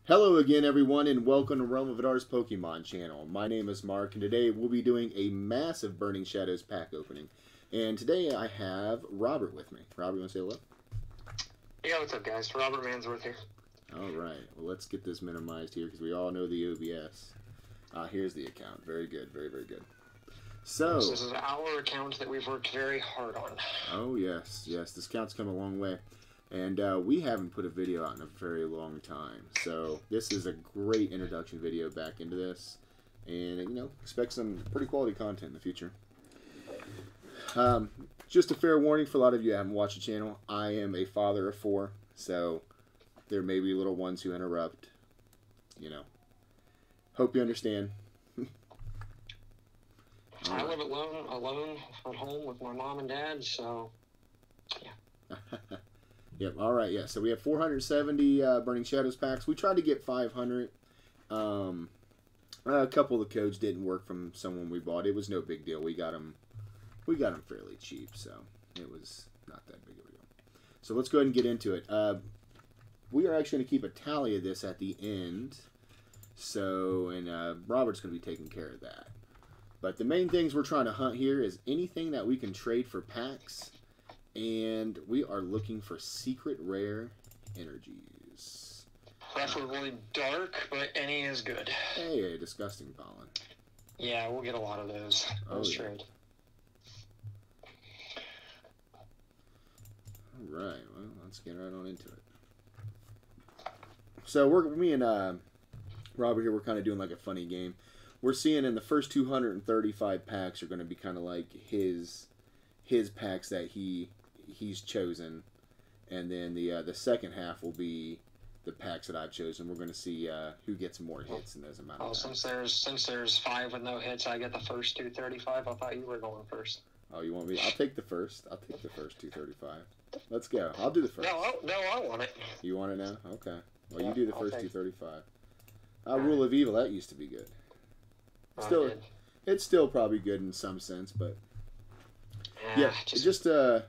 Hello again, everyone, and welcome to Realm of Adar's Pokemon channel. My name is Mark, and today we'll be doing a massive Burning Shadows pack opening. And today I have Robert with me. Robert, you want to say hello? Yeah, what's up, guys? Robert Mansworth here. All right. Well, let's get this minimized here because we all know the OBS. Here's the account. Very good. Very, very good. So this is our account that we've worked very hard on. Oh, yes. Yes, this account's come a long way. And we haven't put a video out in a very long time. So this is a great introduction video back into this. And, you know, expect some pretty quality content in the future. Just a fair warning for a lot of you who haven't watched the channel. I am a father of 4. So there may be little ones who interrupt. You know. Hope you understand. I live alone at home with my mom and dad, so yeah. Yep, alright, yeah. So we have 470 Burning Shadows packs. We tried to get 500. A couple of the codes didn't work from someone we bought. It was no big deal. We got them fairly cheap, so it was not that big of a deal. So let's go ahead and get into it. We are actually going to keep a tally of this at the end. So, and Robert's going to be taking care of that. But the main things we're trying to hunt here is anything that we can trade for packs. And we are looking for secret rare energies. Preferably dark, but any is good. Hey, disgusting pollen. Yeah, we'll get a lot of those. Those trade. Alright, well, let's get right on into it. So, me and Robert here, we're kind of doing like a funny game. We're seeing in the first 235 packs are going to be kind of like his packs that he's chosen, and then the second half will be the packs that I've chosen. We're going to see who gets more hits in those amount of packs. Since there's 5 with no hits, I get the first 235. I thought you were going first. Oh, you want me? I'll take the first. I'll take the first 235. Let's go. I'll do the first. No, I want it. You want it now? Okay. Well, yeah, you do the first 235. Rule of Evil, that used to be good. Still, it's still probably good in some sense, but yeah, just doesn't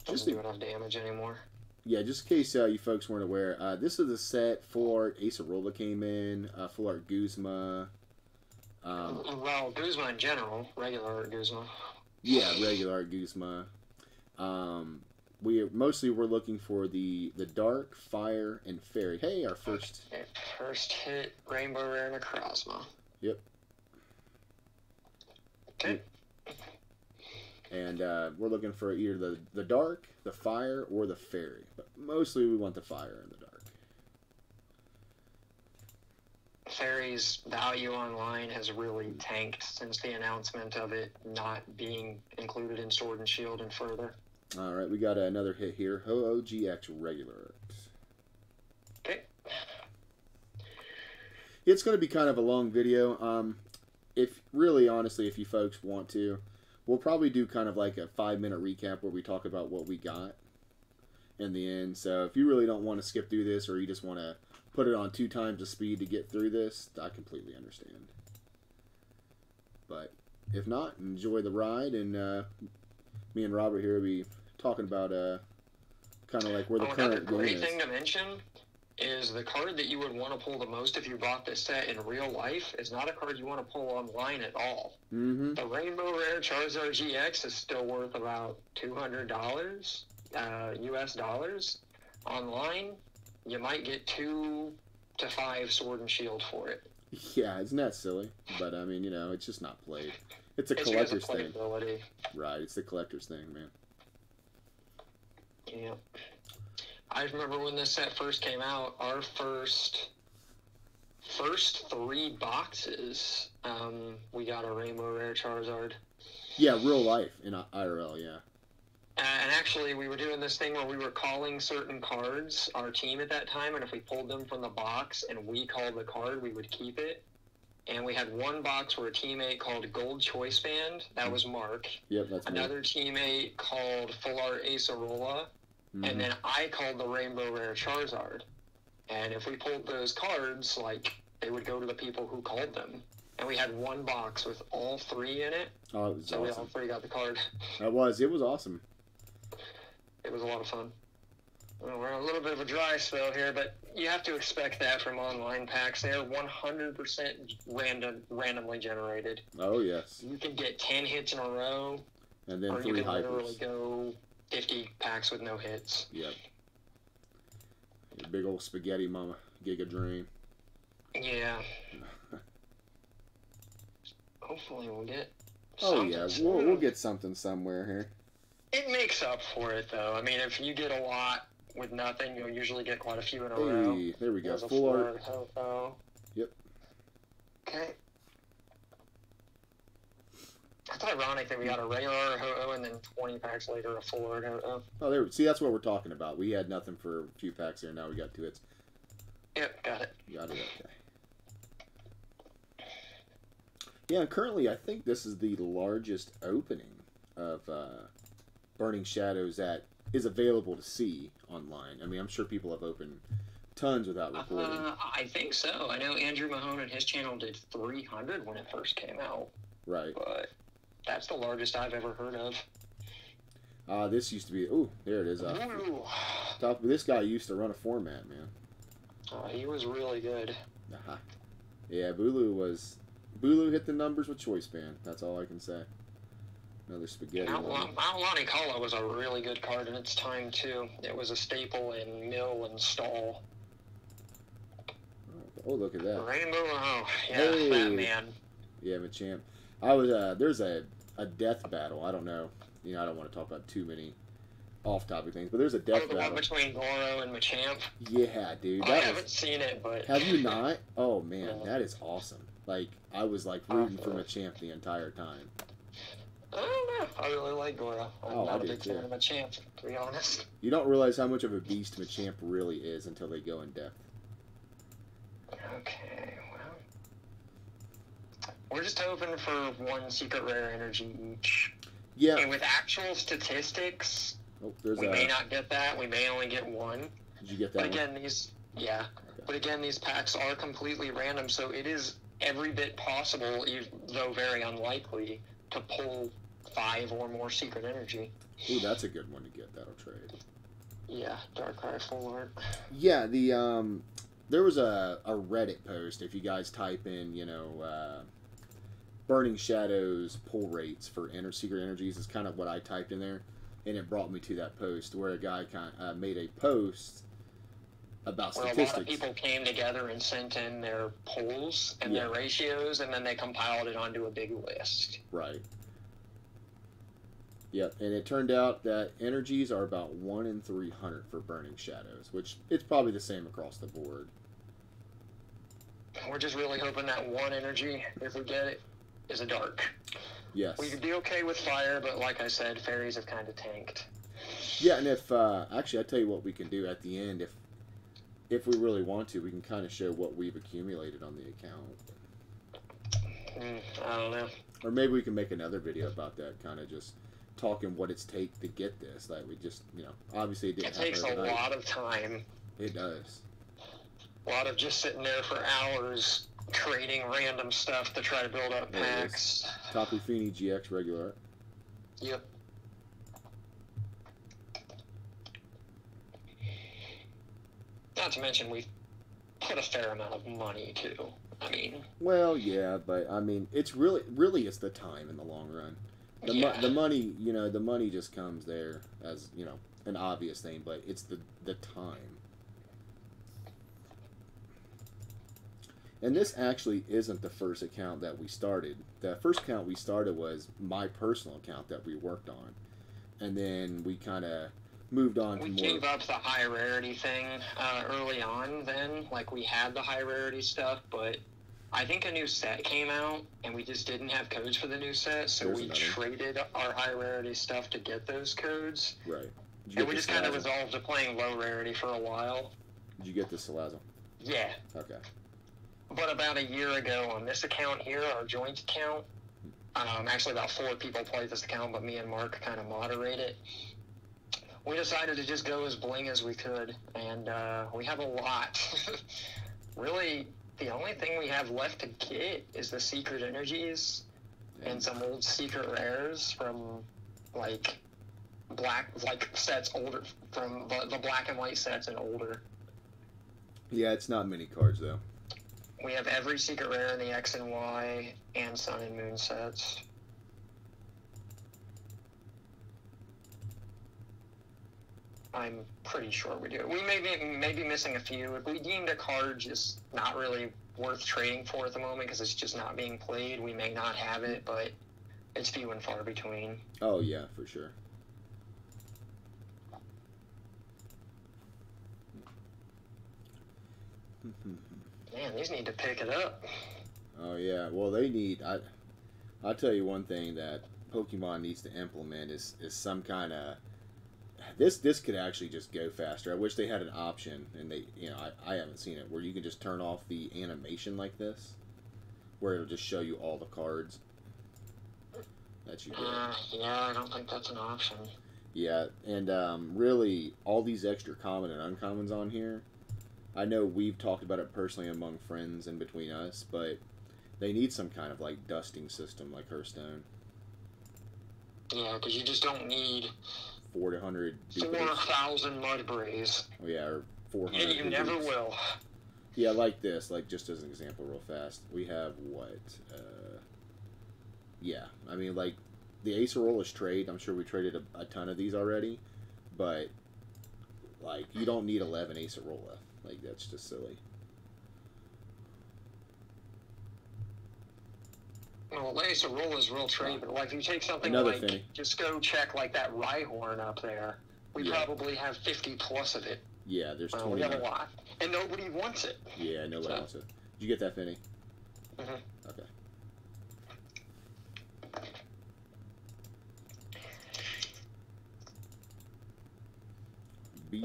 do enough damage anymore. Yeah, just in case you folks weren't aware, this is a set for Acerola came in, Full Art Guzma. Well, Guzma in general, regular Art Guzma. Yeah, regular Art Guzma. We're looking for the Dark, Fire, and Fairy. Hey, our first. Okay, first hit, Rainbow Rare Necrozma. Yep. Okay. And we're looking for either the Dark, the Fire, or the Fairy. But mostly we want the Fire and the Dark. Fairy's value online has really tanked since the announcement of it not being included in Sword and Shield and further. Alright, we got another hit here. Ho-Oh GX Regular. Okay. It's going to be kind of a long video. Honestly, if you folks want to, we'll probably do kind of like a 5-minute recap where we talk about what we got in the end. So if you really don't want to skip through this, or you just want to put it on 2 times the speed to get through this, I completely understand. But if not, enjoy the ride, and me and Robert here will be talking about kind of like where the current game is. Another great thing to mention is the card that you would want to pull the most if you bought this set in real life is not a card you want to pull online at all. Mm-hmm. The Rainbow Rare Charizard GX is still worth about $200 US dollars. Online, you might get 2 to 5 Sword and Shield for it. Yeah, isn't that silly? But I mean, you know, it's just not played. It's a collector's thing. Right, it's the collector's thing, man. Yeah. I remember when this set first came out, our first 3 boxes, we got a Rainbow Rare Charizard. Yeah, real life in IRL, yeah. And actually, we were doing this thing where we were calling certain cards, our team at that time, and if we pulled them from the box and we called the card, we would keep it. And we had one box where a teammate called Gold Choice Band. That was Mark. Yep, that's Another teammate called Full Art Acerola. Mm-hmm. And then I called the Rainbow Rare Charizard. And if we pulled those cards, like, they would go to the people who called them. And we had one box with all 3 in it. Oh, it was so awesome. We all 3 got the card. It was awesome. It was a lot of fun. Well, we're in a little bit of a dry spell here, but you have to expect that from online packs. They are 100% randomly generated. Oh, yes. You can get 10 hits in a row, And then or 3 you can literally hypers. go 50 packs with no hits. Yep. Your big old spaghetti mama, Giga Dream. Yeah. Hopefully we'll get Oh, something yeah. soon. We'll get something somewhere here. It makes up for it, though. I mean, if you get a lot with nothing, you'll usually get quite a few in a row. Hey, there we go. There's a Full art. Ho-Oh. Yep. Okay. It's ironic that we got a regular Ho-Oh and then 20 packs later a full art Ho-Oh. Oh, there. See, that's what we're talking about. We had nothing for a few packs here. Now we got 2 hits. Yep, got it. Got it. Okay. Yeah, and currently I think this is the largest opening of Burning Shadows that is available to see online. I mean, I'm sure people have opened tons without recording. I think so. I know Andrew Mahone and his channel did 300 when it first came out. Right. But that's the largest I've ever heard of. This used to be... Oh, there it is. This guy used to run a format, man. He was really good. Uh-huh. Yeah, Bulu hit the numbers with Choice Band. That's all I can say. Another spaghetti. Aulani Kala was a really good card in its time, too. It was a staple in mill and stall. Oh, look at that. Rainbow Mahone. Yeah, Hey. that man. Yeah, Machamp. I was there's a death battle. I don't know. You know, I don't want to talk about too many off-topic things, but there's a death the one battle. between Goro and Machamp. Yeah, dude. I haven't seen it, but Have you not? Oh man, No. that is awesome. Like I was like rooting for Machamp the entire time. I don't know. I really like Goro. I'm Oh, not I a did, big fan too. of Machamp, to be honest. You don't realize how much of a beast Machamp really is until they go in depth. Okay, well. We're just hoping for one secret rare energy each. Yeah. And with actual statistics, Oh, there's we may not get that. We may only get one. Did you get that But one? again, But again, these packs are completely random, so it is every bit possible, though very unlikely, to pull 5 or more secret energy. Ooh, that's a good one to get. That'll trade. Yeah, Darkrai full art. Yeah, there was a Reddit post. If you guys type in, Burning Shadows pull rates for secret energies, is kind of what I typed in there, and it brought me to that post where a guy made a post about Where statistics. a lot of people came together and sent in their polls and their ratios, and then they compiled it onto a big list. Right. Yep, and it turned out that energies are about 1 in 300 for Burning Shadows, which it's probably the same across the board. We're just really hoping that one energy, if we get it, is a dark. Yes. We could be okay with fire, but like I said, fairies have kind of tanked. Yeah, and if actually, I tell you what we can do at the end, if we really want to, we can kind of show what we've accumulated on the account. I don't know. Or maybe we can make another video about that, kind of just talking what it's take to get this. Like we just, obviously it didn't It takes a happen overnight. lot of time. It does. A lot of just sitting there for hours trading random stuff to try to build up There it is. packs. Tapu Fini GX regular art. Yep. Not to mention we put a fair amount of money too. I mean. Well, yeah, but I mean, it's really it's the time in the long run. The money, the money just comes there as an obvious thing, but it's the time. And this actually isn't the first account that we started. The first account we started was my personal account that we worked on, and then we kind of moved on to We more. gave up the high rarity thing early on. Then, like we had the high rarity stuff, but I think a new set came out, and we just didn't have codes for the new set, so There's we another. traded our high rarity stuff to get those codes. Right. Did you And get we the just kind of Salazzle? resolved to playing low rarity for a while. Did you get the Salazzle? Yeah. Okay. But about a year ago on this account here, our joint account, actually about 4 people played this account, but me and Mark kind of moderate it. We decided to just go as bling as we could, and we have a lot. Really, the only thing we have left to get is the secret energies and some old secret rares from, like, black like sets older from the black and white sets and older. Yeah, it's not many cards though. We have every secret rare in the X and Y and Sun and Moon sets. I'm pretty sure we do. We may be missing a few. If we deemed a card just not really worth trading for at the moment because it's just not being played, we may not have it, but it's few and far between. Oh yeah, for sure. Man, these need to pick it up. Oh yeah, well they need. I'll tell you one thing that Pokemon needs to implement is some kind of. This could actually just go faster. I wish they had an option, and they, I haven't seen it, where you can just turn off the animation like this, where it'll just show you all the cards that you get. Yeah, I don't think that's an option. Yeah, and really, all these extra common and uncommons on here, I know we've talked about it personally among friends and between us, but they need some kind of, like, dusting system like Hearthstone. Yeah, because you just don't need 400 4,000 Mudbrays. Oh, yeah, or 400. And you never will. Yeah, like this, like just as an example real fast. We have what? Yeah, I mean, like, the Acerolas trade, I'm sure we traded a ton of these already, but, like, you don't need 11 Acerola. Like, that's just silly. Well, Acerola is real trade, but like if you take something Another like, Finny. just go check like that Rhyhorn up there. We probably have 50 plus of it. Yeah, there's 20. We have a lot, and nobody wants it. Yeah, nobody wants it. Did you get that, Finny? Mm-hmm. Okay.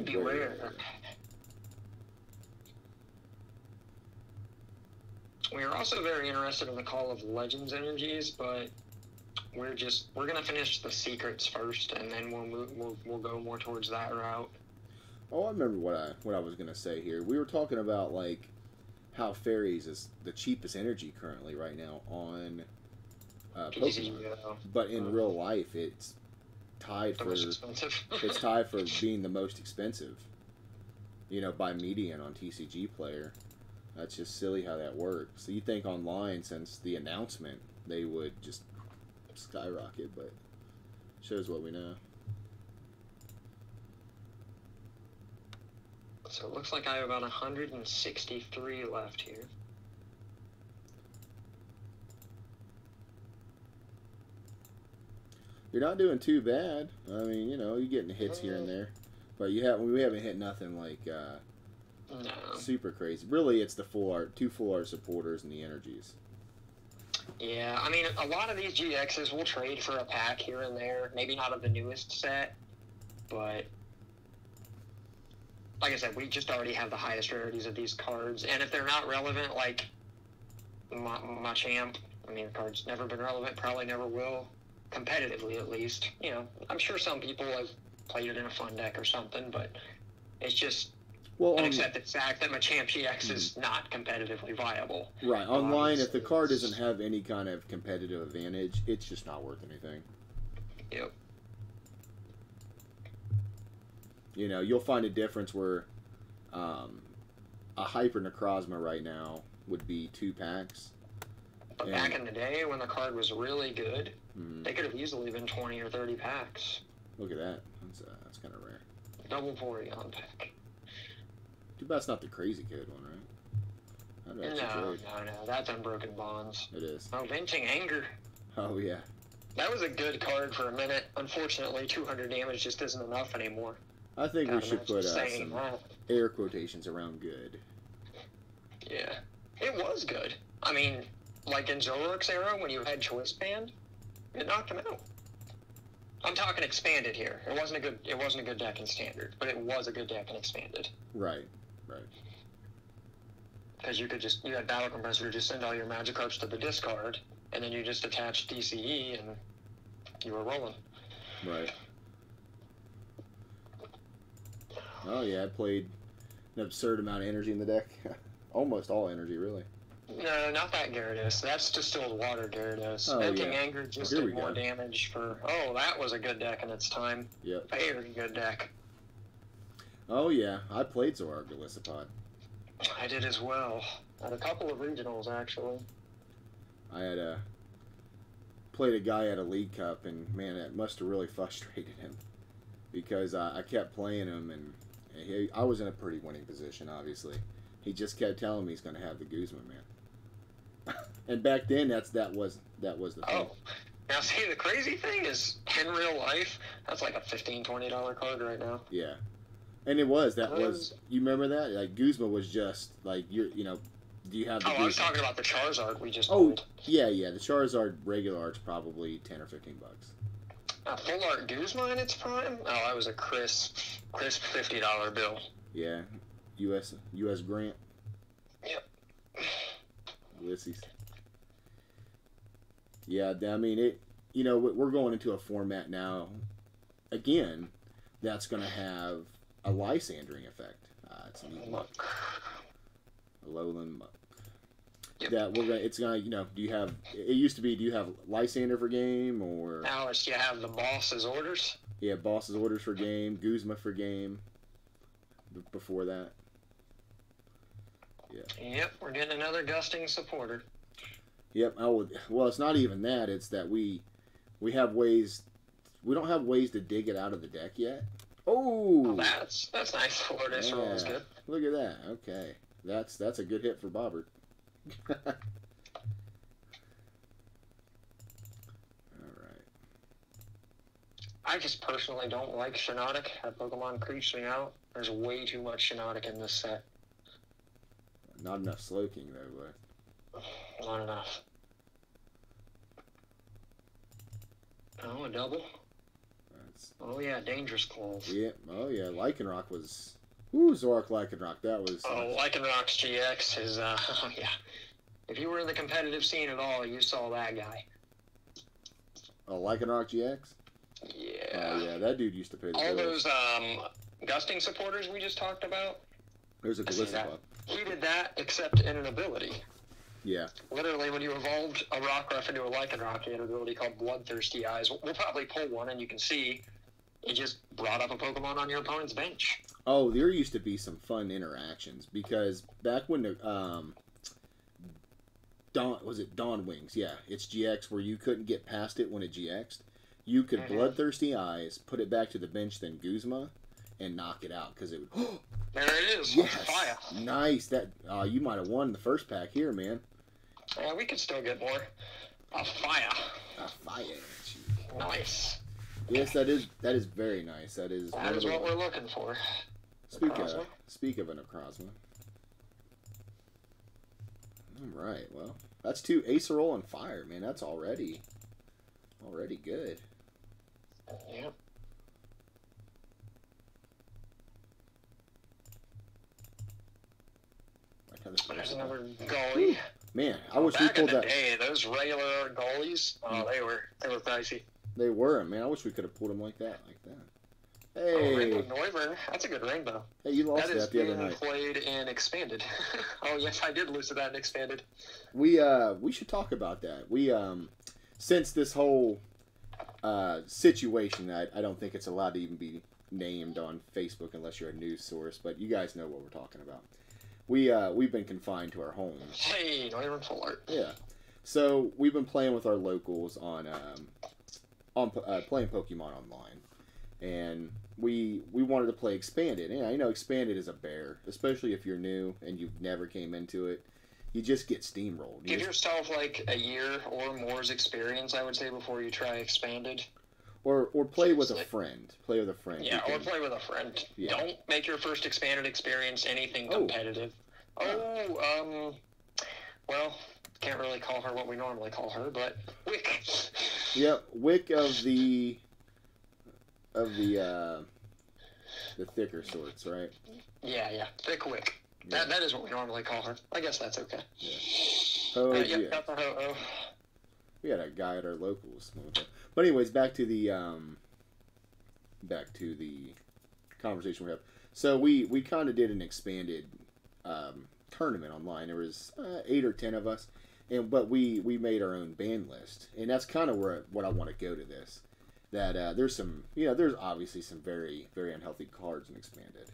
Beware. We are also very interested in the Call of Legends energies, but we're gonna finish the secrets first, and then we'll go more towards that route. Oh, I remember what I was gonna say here. We were talking about like how fairies is the cheapest energy currently right now on Pokemon, but in real life it's tied for it's tied for being the most expensive. By median on TCG Player. That's just silly how that works. So you think online, since the announcement, they would just skyrocket, but shows what we know. So it looks like I have about 163 left here. You're not doing too bad. I mean, you're getting hits here and there, but we haven't hit nothing like no. super crazy. Really, it's the two full art supporters and the energies. Yeah, I mean, a lot of these GXs will trade for a pack here and there. Maybe not of the newest set, but like I said, we just already have the highest rarities of these cards. And if they're not relevant, like Machamp, I mean, the card's never been relevant, probably never will, competitively at least. I'm sure some people have played it in a fun deck or something, but it's just an accepted fact that Machamp GX is not competitively viable. Right. Online, if the card doesn't have any kind of competitive advantage, it's just not worth anything. Yep. You'll find a difference where a Hyper Necrozma right now would be 2 packs. But back in the day, when the card was really good, they could have easily been 20 or 30 packs. Look at that. That's kind of rare. Double 40 on pack. Too bad it's not the Crazy Code one, right? No. That's Unbroken Bonds. It is. Oh, Venting Anger. Oh, yeah. That was a good card for a minute. Unfortunately, 200 damage just isn't enough anymore. I think we should put some air quotations around good. Yeah. It was good. I mean, like in Zoroark's era, when you had Choice Band, it knocked him out. I'm talking expanded here. It wasn't a good deck in standard, but it was a good deck in expanded. Right. Because you had Battle Compressor, just send all your Magikarps to the discard, and then you just attach DCE, and you were rolling. Right. Oh yeah, I played an absurd amount of energy in the deck. Almost all energy, really. No, not that Gyarados. That's distilled water Gyarados. Oh, Venting yeah. Anger just Here we did more go. damage for... Oh, that was a good deck in its time. Yep. Very good deck. Oh, yeah. I played Zoroark Golisopod. I did as well. At a couple of regionals, actually. I had played a guy at a League Cup, and, man, that must have really frustrated him. Because I kept playing him, and I was in a pretty winning position, obviously. He just kept telling me he's going to have the Guzma, man. And back then, that was the thing. Oh. Now, see, the crazy thing is, in real life, that's like a $15, $20 card right now. Yeah. And it was. You remember that? Like, Guzma was just, like, do you have the I was Guzma? talking about the Charizard we just Oh, pulled. yeah. The Charizard regular art's probably $10 or $15. Full art Guzma in its prime? Oh, that was a crisp $50 bill. Yeah. U.S. Grant. Yep. Ulysses. Yeah, I mean, we're going into a format now, again, that's going to have a Lysandering effect. It's an easy Muck. Alolan Muck. Yep. That it's going to, do you have, it used to be, do you have Lysander for game, or? Now you have the boss's orders. Yeah, Boss's orders for game, Guzma for game, before that. Yeah. Yep, we're getting another Gusting supporter. Yep. Well, it's not even that. It's that we have ways. We don't have ways to dig it out of the deck yet. Oh, That's nice. Florida's roll is good. Look at that. Okay, that's a good hit for Bobbert. All right. I just personally don't like Shiinotic. That Pokemon creeps me out. There's way too much Shiinotic in this set. Not enough Slowking though, but. Not enough. Oh, a double? Oh, yeah, Dangerous Claws. Yeah. Oh, yeah. Lycanroc was. Ooh, Zoroark Lycanroc. That was. Oh, Lycanroc's GX is, oh, yeah. If you were in the competitive scene at all, you saw that guy. Oh, Lycanroc GX? Yeah. Oh, yeah. That dude used to pay the all bills. those, Gusting supporters we just talked about. There's a Golisopod. He did that, except in an ability. Yeah. Literally, when you evolved a Rockruff into a Lycanroc, he had an ability called Bloodthirsty Eyes. We'll probably pull one, and you can see it just brought up a Pokemon on your opponent's bench. Oh, there used to be some fun interactions because back when the Dawn Wings? Yeah, it's GX where you couldn't get past it when it GX'd. You could Bloodthirsty Eyes, put it back to the bench, then Guzma, and knock it out because it would. There it is. Yes, Fire. nice. That you might have won the first pack here, man. Yeah, we could still get more. A fire. A fire. Nice. Yes, that is very nice. That is what we're looking for. Speak of a Necrozma. All right, well, that's 2 Acerol and Fire, man. That's already good. Yep. There's another goalie. Man, I wish we pulled that. Back in the day, those regular goalies, they were pricey. They were, man. I wish we could have pulled them like that. Oh, Hey, Rainbow Noivern. That's a good rainbow. hey, you lost That is that the other being night. played in Expanded. Oh, yes, I did lose to that in Expanded. We should talk about that. We since this whole situation, I don't think it's allowed to even be named on Facebook unless you're a news source, but you guys know what we're talking about. We've been confined to our homes. Hey, Noivern full art. Yeah. So we've been playing with our locals on playing Pokemon online, and we wanted to play Expanded. And I know Expanded is a bear, especially if you're new and you've never came into it. You just get steamrolled. Give yourself like a year or more's experience, I would say, before you try Expanded. Or play with a friend. Play with a friend. Yeah, or play with a friend. Yeah. Don't make your first Expanded experience anything competitive. Well, can't really call her what we normally call her, but Wick. Yep, Wick of the thicker sorts, right? Yeah, thick Wick. Yeah. That is what we normally call her. I guess that's okay. Yeah. Oh, Yep, got the ho-oh. We had a guy at our locals. But anyways, back to the conversation we have. So we kind of did an expanded tournament online. There was 8 or 10 of us, but we made our own ban list, and that's kind of what I want to go to this. That there's some, there's obviously some very, very unhealthy cards in Expanded.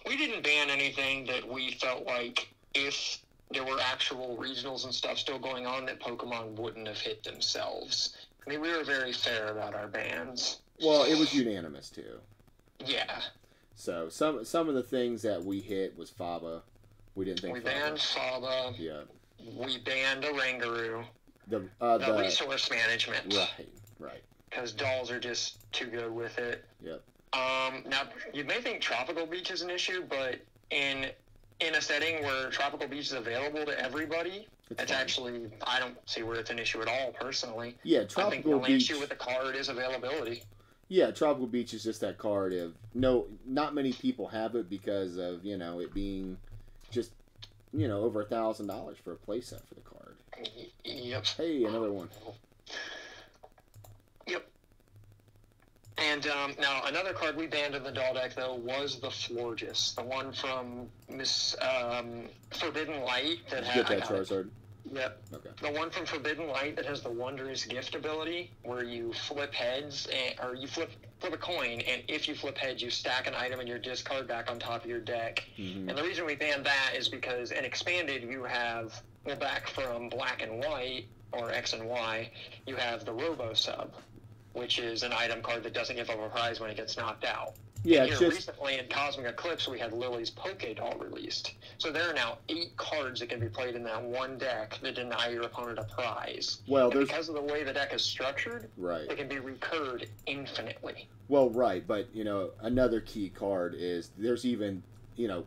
We didn't ban anything that we felt like if there were actual regionals and stuff still going on that Pokemon wouldn't have hit themselves. I mean, we were very fair about our bans. Well, it was unanimous too. Yeah. So some of the things that we hit was Faba. We didn't think we banned Faba. Yeah. We banned Oranguru. The resource management. Right. Because dolls are just too good with it. Yep. Now, you may think Tropical Beach is an issue, but in a setting where Tropical Beach is available to everybody, it's actually, I don't see where it's an issue at all, personally. Yeah, Tropical Beach. I think the only issue with the card is availability. Yeah, Tropical Beach is just that card of, not many people have it because of, it being just, over $1,000 for a playset for the card. Yep. Hey, another one. Yep. And now another card we banned in the doll deck though was the Florges, the one from Miss Forbidden Light that had. Get that Charizard. Yep. Okay. The one from Forbidden Light that has the Wondrous Gift ability, where you flip heads or you flip a coin, and if you flip heads, you stack an item in your discard back on top of your deck. Mm-hmm. And the reason we banned that is because in Expanded you have back from Black and White or X and Y, you have the Robo Sub, which is an item card that doesn't give up a prize when it gets knocked out. Yeah, and recently in Cosmic Eclipse, we had Lily's Poke Doll released. So there are now 8 cards that can be played in that one deck that deny your opponent a prize. Well, because of the way the deck is structured, right, it can be recurred infinitely. Well, right, but, another key card is there's even, an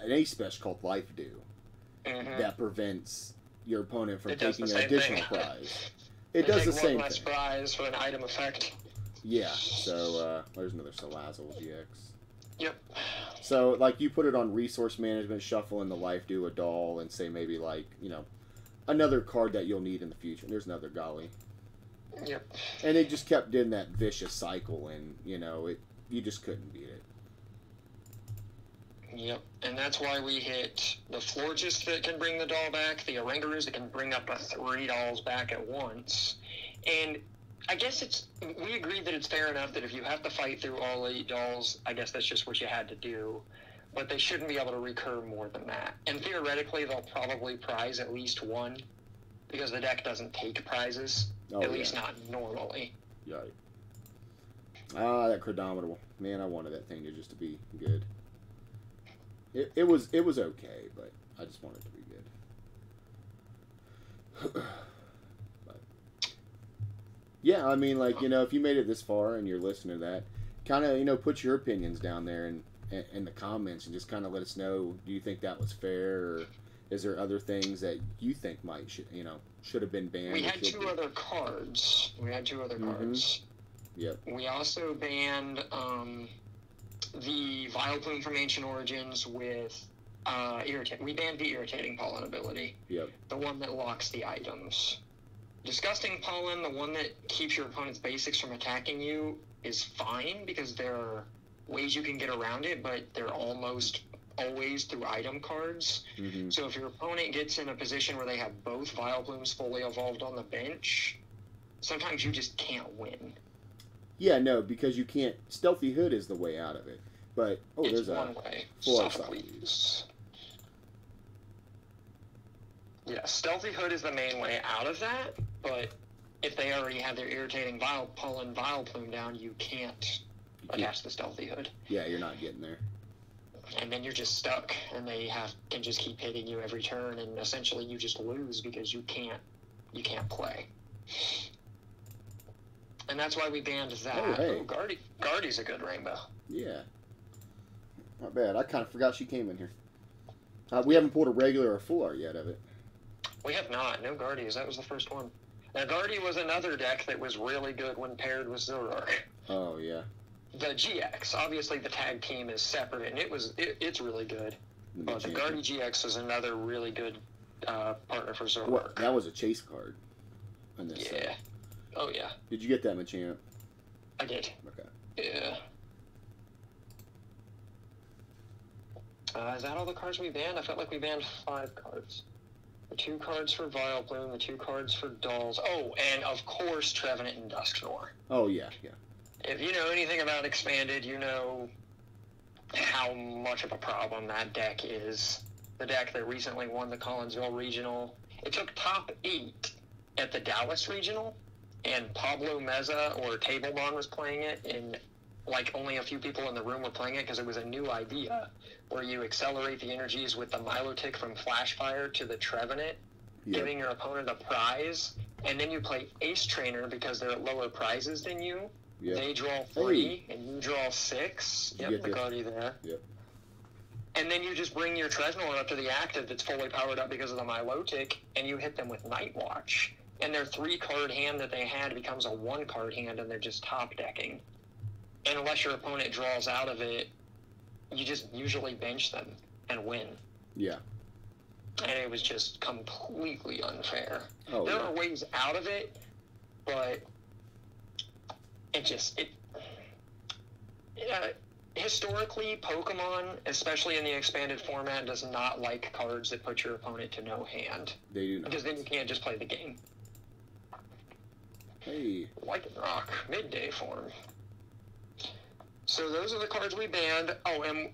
ace special called Life Dew that prevents your opponent from taking an additional prize. It does the same thing. One less prize for an item effect. Yeah, so there's another Salazzle GX. Yep. So, you put it on resource management, shuffle in the Life Dew, a doll, and say maybe, another card that you'll need in the future. There's another Golly. Yep. And it just kept in that vicious cycle, and, you just couldn't beat it. Yep, and that's why we hit the Florges that can bring the doll back, the Orangarus that can bring up to 3 dolls back at once, and I guess we agreed that it's fair enough that if you have to fight through all 8 dolls, I guess that's just what you had to do. But they shouldn't be able to recur more than that. And theoretically, they'll probably prize at least 1, because the deck doesn't take prizes, at least not normally. Right. Ah, that Chronomitable. Man, I wanted that thing to be good. It was okay, but I just wanted it to be good. Yeah, I mean, if you made it this far and you're listening to that, kind of, put your opinions down there in the comments and just kind of let us know, do you think that was fair, or is there other things that you think should have been banned? We had 2 other cards. Cards. Yep. We also banned the Vileplume from Ancient Origins with we banned the Irritating Pollen ability. Yep. The one that locks the items. Disgusting Pollen, the one that keeps your opponent's basics from attacking you, is fine because there are ways you can get around it, but they're almost always through item cards. Mm-hmm. So if your opponent gets in a position where they have both Vileplumes fully evolved on the bench, sometimes you just can't win. Yeah, no, because you can't. Stealthy Hood is the way out of it. But, it's there's one way. Sophocles. Yeah, Stealthy Hood is the main way out of that, but if they already have their Irritating Pollen Vileplume down, you can't attach the Stealthy Hood. Yeah, you're not getting there. And then you're just stuck, and they can just keep hitting you every turn, and essentially you just lose because you can't play. And that's why we banned that. Oh, hey. Guardy's a good rainbow. Yeah. Not bad. I kind of forgot she came in here. We haven't pulled a regular or full art yet of it. We have not. No Guardies. That was the first one. Now, Guardy was another deck that was really good when paired with Zoroark. Oh, yeah. The GX. Obviously, the tag team is separate, and it's really good. But the Guardy GX is another really good partner for Zoroark. What? That was a chase card on this set. Oh, yeah. Did you get that, Machamp? I did. Okay. Yeah. Is that all the cards we banned? I felt like we banned 5 cards. The 2 cards for Vileplume, the 2 cards for Dolls. Oh, and of course, Trevenant and Dusknoir. Oh, yeah, yeah. If you know anything about Expanded, you know how much of a problem that deck is. The deck that recently won the Collinsville Regional. It took top 8 at the Dallas Regional, and Pablo Meza or Tablemon was playing it, and like only a few people in the room were playing it because it was a new idea where you accelerate the energies with the Milotic from Flashfire to the Trevenant, giving your opponent a prize, and then you play Ace Trainer because they're at lower prizes than you. Yep. They draw 3, and you draw 6. Yep, the Guardy there. Yep. And then you just bring your Tresnor up to the active that's fully powered up because of the Milotic, and you hit them with Night Watch. And their 3-card hand that they had becomes a 1-card hand, and they're just top-decking. And unless your opponent draws out of it, you just usually bench them and win. Yeah. And it was just completely unfair. Oh, there are ways out of it, but historically, Pokemon, especially in the expanded format, does not like cards that put your opponent to no hand. They do not. Because then you can't just play the game. Hey. Lycanroc, midday form. So those are the cards we banned. Oh, and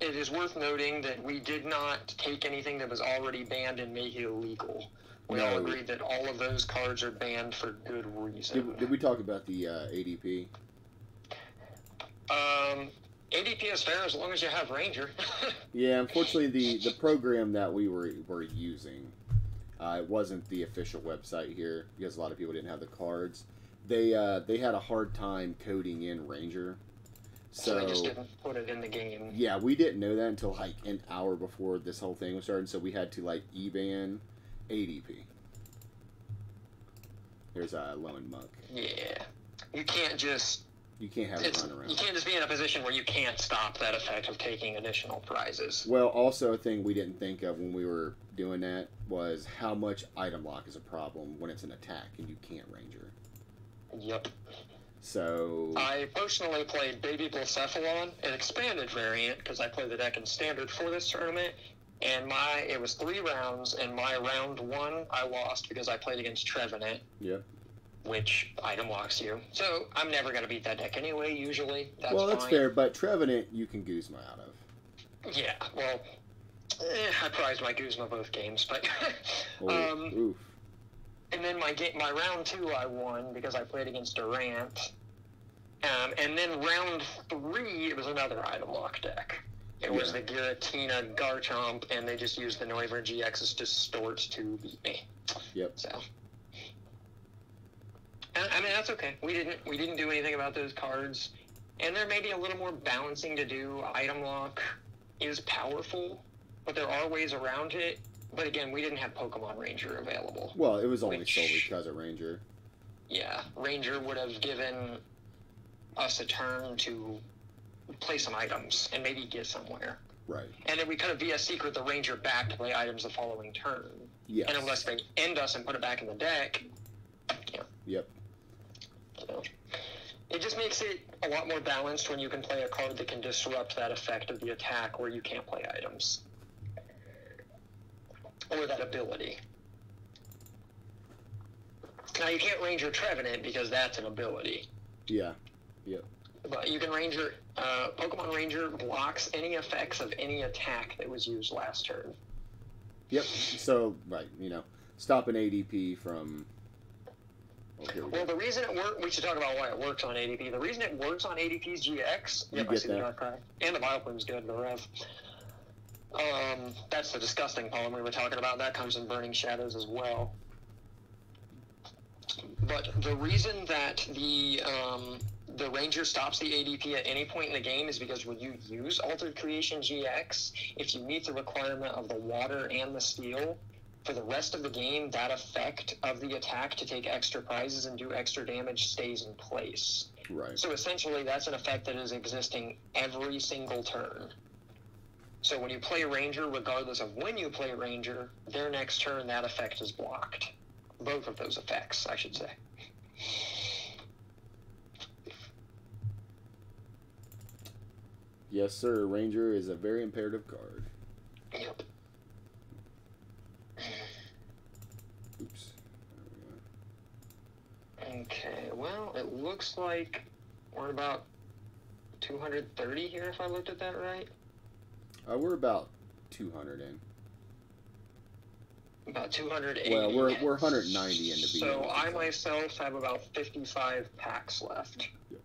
it is worth noting that we did not take anything that was already banned and make it illegal. We all agreed that all of those cards are banned for good reason. Did we talk about the ADP? ADP is fair as long as you have Ranger. Yeah, unfortunately, the program that we were using, it wasn't the official website here because a lot of people didn't have the cards. They had a hard time coding in Ranger. So they just didn't put it in the game. Yeah, we didn't know that until like an hour before this whole thing was started, so we had to like e-ban ADP. There's a Lone Muck. Yeah. You can't just... You can't have it run around. You can't just be in a position where you can't stop that effect of taking additional prizes. Well, also a thing we didn't think of when we were doing that was how much item lock is a problem when it's an attack and you can't Ranger. Yep. So... I personally played Baby Blacephalon, an expanded variant, because I played the deck in Standard for this tournament, and it was 3 rounds, and my round 1 I lost because I played against Trevenant. Yep. Which item locks you. So I'm never going to beat that deck anyway, usually. That's fair, but Trevenant you can Guzma out of. Yeah, well, I prized my Guzma both games, but... Oof. And then my round 2 I won because I played against Durant. And then round 3, it was another item lock deck. It was the Giratina Garchomp, and they just used the Noivern GX's Distort to beat me. Yep. So... I mean, that's okay. We didn't do anything about those cards. And there may be a little more balancing to do. Item lock is powerful, but there are ways around it. But again, we didn't have Pokemon Ranger available. Well, it was only solely because of Ranger. Yeah, Ranger would have given us a turn to play some items and maybe get somewhere. Right. And then we could have via secret the Ranger back to play items the following turn. Yes. And unless they end us and put it back in the deck, Yep. So it just makes it a lot more balanced when you can play a card that can disrupt that effect of the attack where you can't play items. Or that ability. Now, you can't Ranger Trevenant because that's an ability. Yeah. Yep. But you can Ranger... Pokemon Ranger blocks any effects of any attack that was used last turn. Yep. So, right, stop an ADP from... Well, the reason it works, we should talk about why it works on ADP. The reason it works on ADP's GX, I see the Darkrai, and the Vileplume's good, the Rev. That's the disgusting poem we were talking about. That comes in Burning Shadows as well. But the reason that the Ranger stops the ADP at any point in the game is because when you use Altered Creation GX, if you meet the requirement of the water and the steel, for the rest of the game, that effect of the attack to take extra prizes and do extra damage stays in place. Right. So essentially, that's an effect that is existing every single turn. So when you play Ranger, regardless of when you play Ranger, their next turn, that effect is blocked. Both of those effects, I should say. Yes, sir. Ranger is a very imperative card. Yep. Oops. Okay, well, it looks like we're about 230 here, if I looked at that right. We're about 200 in. About 280. Well, we're 190 in to be So honest. I myself have about 55 packs left. Yep.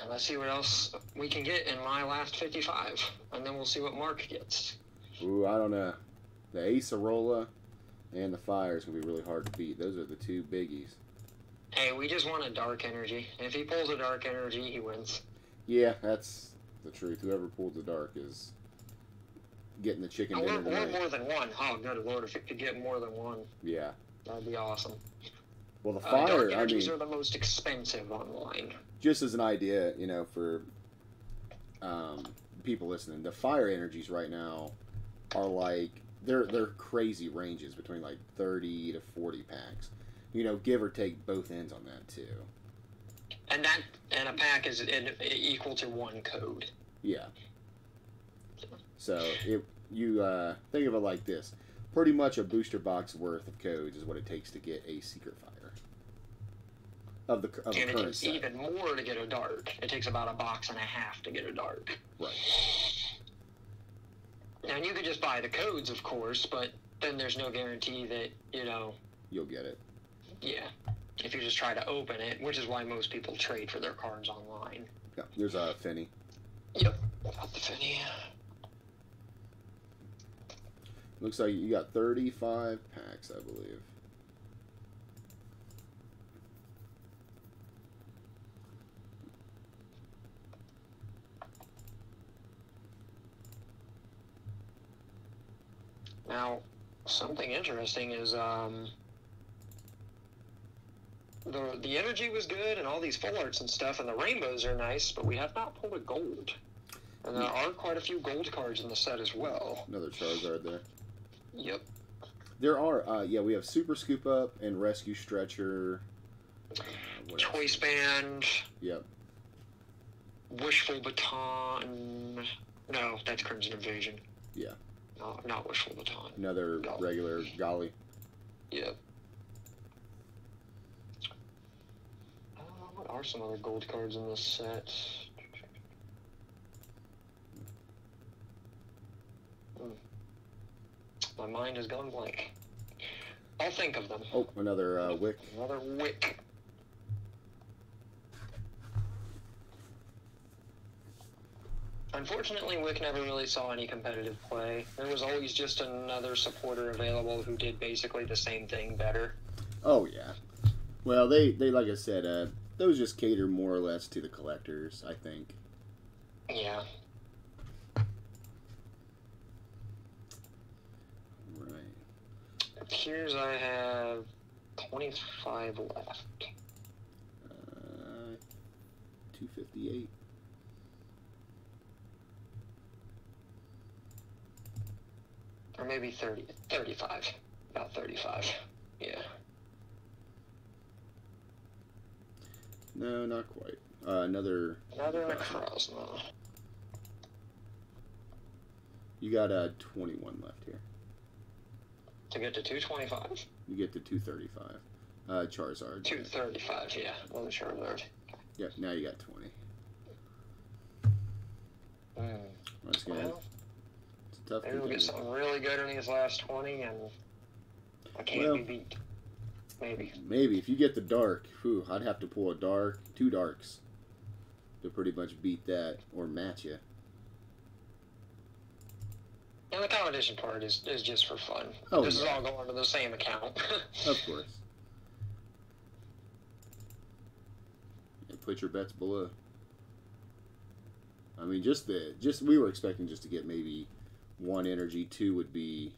And let's see what else we can get in my last 55, and then we'll see what Mark gets. Ooh, I don't know. The Acerola and the Fire is going to be really hard to beat. Those are the two biggies. Hey, we just want a Dark Energy. If he pulls a Dark Energy, he wins. Yeah, that's the truth. Whoever pulls the Dark is getting the chicken dinner Or tonight. more than one. Oh, good Lord, if it could get more than one, Yeah. that'd be awesome. Well, the Fire, Dark I Energies mean, are the most expensive online. just as an idea, you know, for people listening, the Fire Energies right now are like, they're crazy ranges between like 30 to 40 packs. You know, give or take both ends on that too. And a pack is equal to one code. Yeah. So you think of it like this: pretty much a booster box worth of codes is what it takes to get a Secret Fire of the And it current takes set. even more to get a dark. It takes about a box and a half to get a dark. Right. And you could just buy the codes, of course, but then there's no guarantee that, You'll get it. yeah, if you just try to open it, which is why most people trade for their cards online. Yeah. There's a Finny. Yep, got the Finny. Looks like you got 35 packs, I believe. Now, something interesting is the energy was good and all these full arts and stuff, and the rainbows are nice, but we have not pulled a gold. And there are quite a few gold cards in the set as well. Another Charizard there. Yep. There are, we have Super Scoop Up and Rescue Stretcher. What else? Choice Band, Yep. Wishful Baton. No, that's Crimson Invasion. Yeah. No, not Wishful Baton. Another Golly. regular Golly. Yep. What are some other gold cards in this set? My mind has gone blank. I'll think of them. Oh, another Wick. Another Wick. Unfortunately, Wick never really saw any competitive play. There was always just another supporter available who did basically the same thing better. Oh, yeah. Well, they like I said, those just cater more or less to the collectors, I think. Yeah. Right. Here's I have 25 left. 258. Or maybe 35. About 35. Yeah. No, not quite. Another Necrozma. You got 21 left here. To get to 225? You get to 235. Charizard. 235, yeah. Another Charizard. Yep, now you got 20. That's good. Well, It's a tough maybe we'll get contender. something really good in these last 20, and I can't be beat. Maybe. Maybe. If you get the dark, whew, I'd have to pull a dark, 2 darks to pretty much beat that or match you. And the competition part is just for fun. Oh, This is yeah. all going to the same account. Of course. And put your bets below. I mean, we were expecting just to get maybe 1 energy. 2 would be,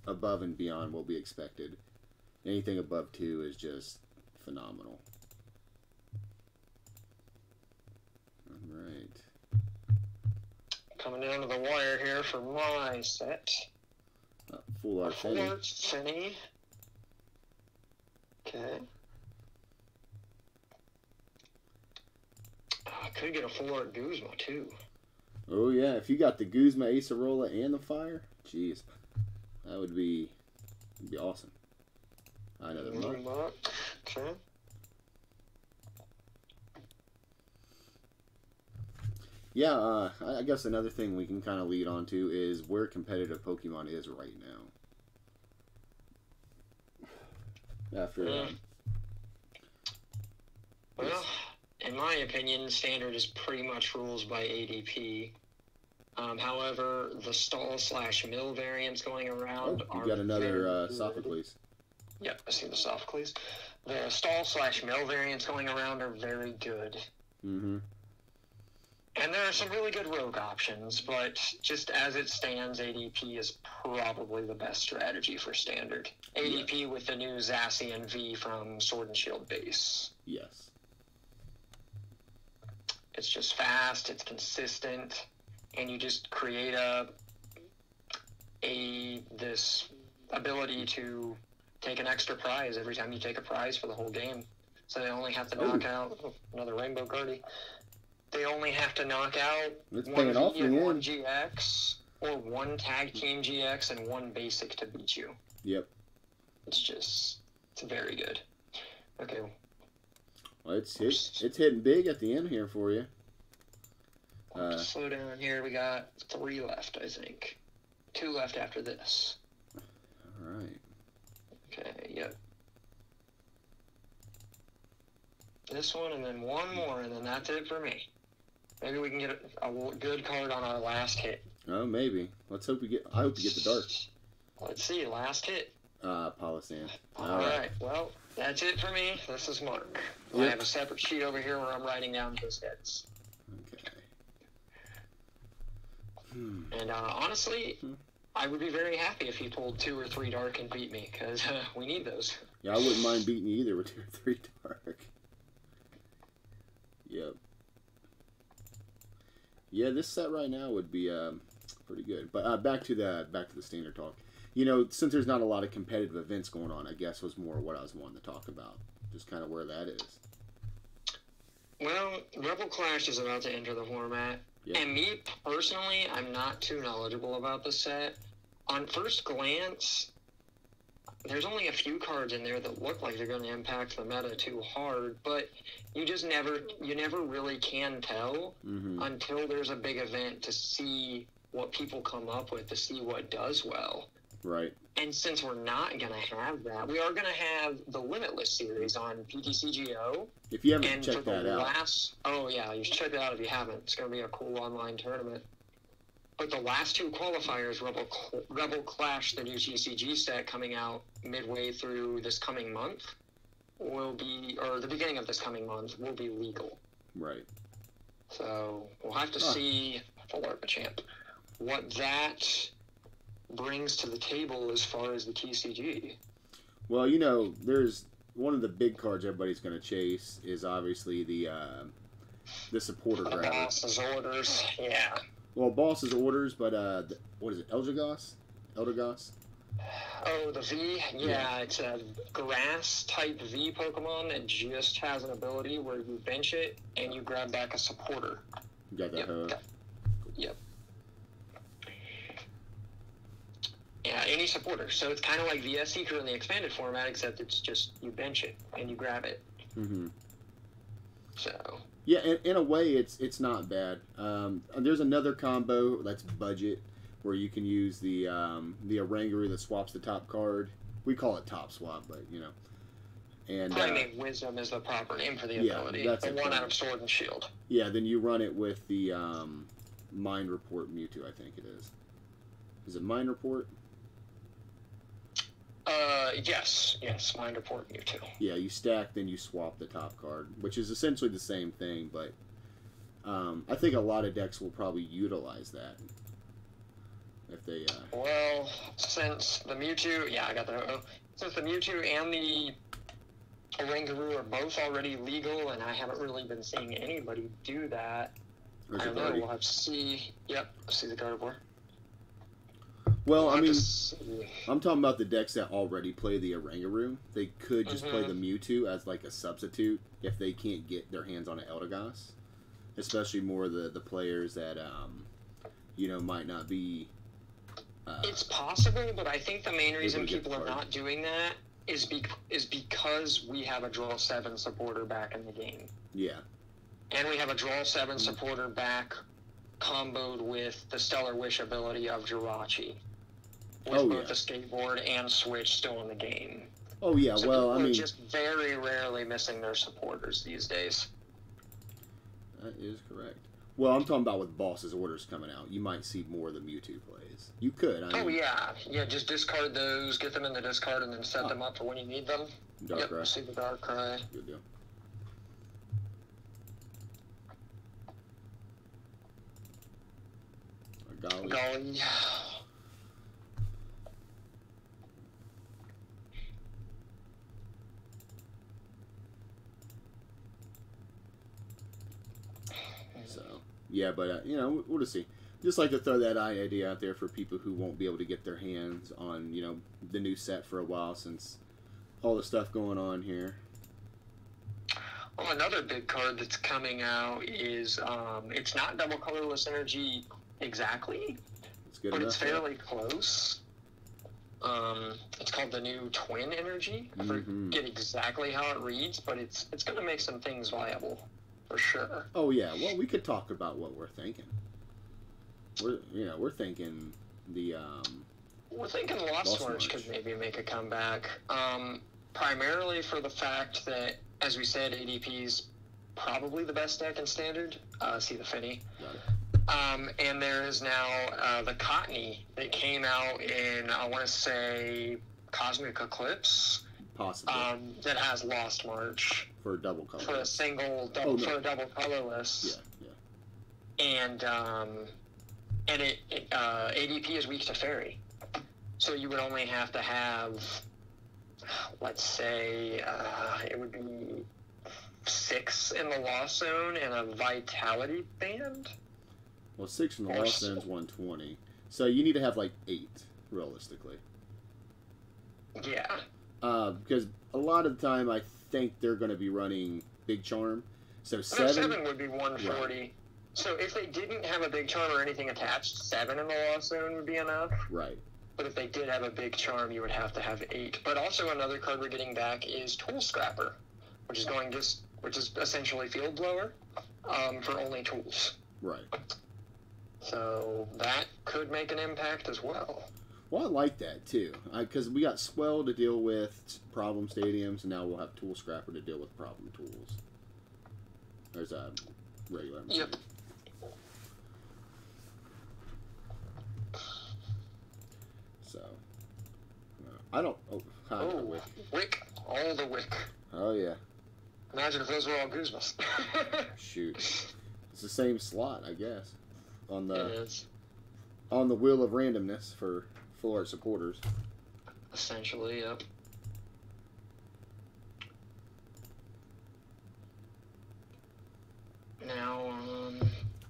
above and beyond what we expected. Anything above 2 is just phenomenal. All right. Coming down to the wire here for my set. Full art Full Finny. Art Finny. Okay. could get a full art Guzma too. Oh yeah, if you got the Guzma, Acerola, and the Fire, jeez, that would be awesome. Another muck. Okay. Yeah, I guess another thing we can kind of lead on to is where competitive Pokemon is right now. After. Well, in my opinion, Standard is pretty much rules by ADP. However, the stall/mill variants going around you got another Sophocles. Yep, I see the Sophocles. The stall/mill variants going around are very good. Mm-hmm. And there are some really good rogue options, but just as it stands, ADP is probably the best strategy for Standard. ADP with the new Zacian V from Sword and Shield base. Yes. It's just fast, it's consistent, and you just create this ability to take an extra prize every time you take a prize for the whole game. So they only have to knock out another Rainbow Guardy. They only have to knock out one V and one GX, or one Tag Team GX and one Basic to beat you. Yep. It's very good. Okay. Well, it's hitting big at the end here for you. Slow down here. We got 3 left, I think. 2 left after this. All right. Okay, yep. This one, and then one more, and then that's it for me. Maybe we can get a good card on our last hit. Oh, maybe. Let's hope I hope we get the dark. Let's see, last hit. Palossand. All right. Well, that's it for me. This is Mark. Yep. I have a separate sheet over here where I'm writing down his hits. Okay. And honestly, I would be very happy if he pulled 2 or 3 dark and beat me, because we need those. Yeah, I wouldn't mind beating you either with 2 or 3 dark. Yep. Yeah, this set right now would be pretty good. But back to the Standard talk. You know, since there's not a lot of competitive events going on, I guess was more what I was wanting to talk about. Just kind of where that is. Well, Rebel Clash is about to enter the format. Yep. And me, personally, I'm not too knowledgeable about the set. On first glance, there's only a few cards in there that look like they're going to impact the meta too hard, but you never really can tell until there's a big event to see what people come up with, to see what does well. Right. And since we're not going to have that, we are going to have the Limitless series on PTCGO. If you haven't checked that out. Oh, yeah, you should check it out if you haven't. It's going to be a cool online tournament. But the last 2 qualifiers, Rebel Clash, the new TCG set coming out midway through this coming month, or the beginning of this coming month, will be legal. Right. So we'll have to see, full art champ, what that brings to the table as far as the TCG. Well, you know, there's one of the big cards everybody's going to chase is obviously the supporter grabber. Boss's orders, yeah. Well, Boss's orders, but what is it, Eldegoss? Oh, the V? Yeah, it's a grass-type V Pokemon that just has an ability where you bench it and you grab back a supporter. You got that, Yep. Yeah, any supporter. So it's kind of like VS Seeker in the expanded format, except it's just you bench it and you grab it. Mm-hmm. So... Yeah, in a way, it's not bad. There's another combo that's budget, where you can use the Oranguru that swaps the top card. We call it top swap, but you know. And I mean, Wisdom is the proper name for the ability. That's the one out of Sword and Shield. Yeah, then you run it with the Mind Report Mewtwo, I think it is. Is it Mind Report? Yes, Mind Report Mewtwo. Yeah, you stack, then you swap the top card, which is essentially the same thing, but I think a lot of decks will probably utilize that. If they, Well, since the Mewtwo, I got the... Since the Mewtwo and the Oranguru are both already legal, and I haven't really been seeing anybody do that, I don't know, we'll have to see... Yep, see the Gardevoir. Well, I mean, I'm talking about the decks that already play the Oranguru. They could just play the Mewtwo as like a substitute if they can't get their hands on an Eldegoss. especially more the players that you know, might not be. It's possible, but I think the main reason able to get people the are card. not doing that is because we have a draw 7 supporter back in the game. Yeah. And we have a draw 7 supporter back comboed with the Stellar Wish ability of Jirachi. With Oh, both yeah. the skateboard and Switch still in the game. Oh yeah. So Well, people I mean, are just very rarely missing their supporters these days. that is correct. Well, I'm talking about with Boss's orders coming out. You might see more of the Mewtwo plays. You could. I Oh mean, yeah, just discard those, get them in the discard, and then set them up for when you need them. Darkrai. See the Darkrai. Good deal. Golly. Golly. So yeah, but you know, we'll just see. Just like to throw that idea out there for people who won't be able to get their hands on, you know, the new set for a while since all the stuff going on here. Well, another big card that's coming out is it's not double colorless energy exactly, It's good but enough. it's fairly close. It's called the new Twin Energy. I Mhm. forget exactly how it reads, but it's going to make some things viable for sure. Oh yeah. Well, we could talk about what we're thinking. We're thinking the We're thinking Lost March could maybe make a comeback. Primarily for the fact that, as we said, ADP's probably the best deck in Standard. See the Finny. got it. And there is now the Cottony that came out in, I want to say, Cosmic Eclipse. Possibly That has Lost March for a double color. for a single, Oh, no. for a double colorless. Yeah. And ADP is weak to Fairy, so you would only have to have, let's say, it would be 6 in the Lost Zone and a Vitality Band. Well, 6 in the Or Lost Zone's 120, so you need to have like 8 realistically. Yeah. Because a lot of the time I think they're going to be running Big Charm, so No, 7. 7 would be 140. So if they didn't have a Big Charm or anything attached, 7 in the Lost Zone would be enough. Right. But if they did have a Big Charm, you would have to have 8. But also another card we're getting back is Tool Scrapper, which is essentially Field Blower for only tools. Right. So that could make an impact as well. Well, I like that too, because we got Swell to deal with problem stadiums, and now we'll have Tool Scrapper to deal with problem tools. There's a regular. Yep. So, I don't. Oh, hi, Oh, Wick. Wick. All the Wick. Oh yeah. Imagine if those were all Guzmas. Shoot. It's the same slot, I guess, on It the is. on the wheel of randomness for full art supporters. Essentially, yep. Now,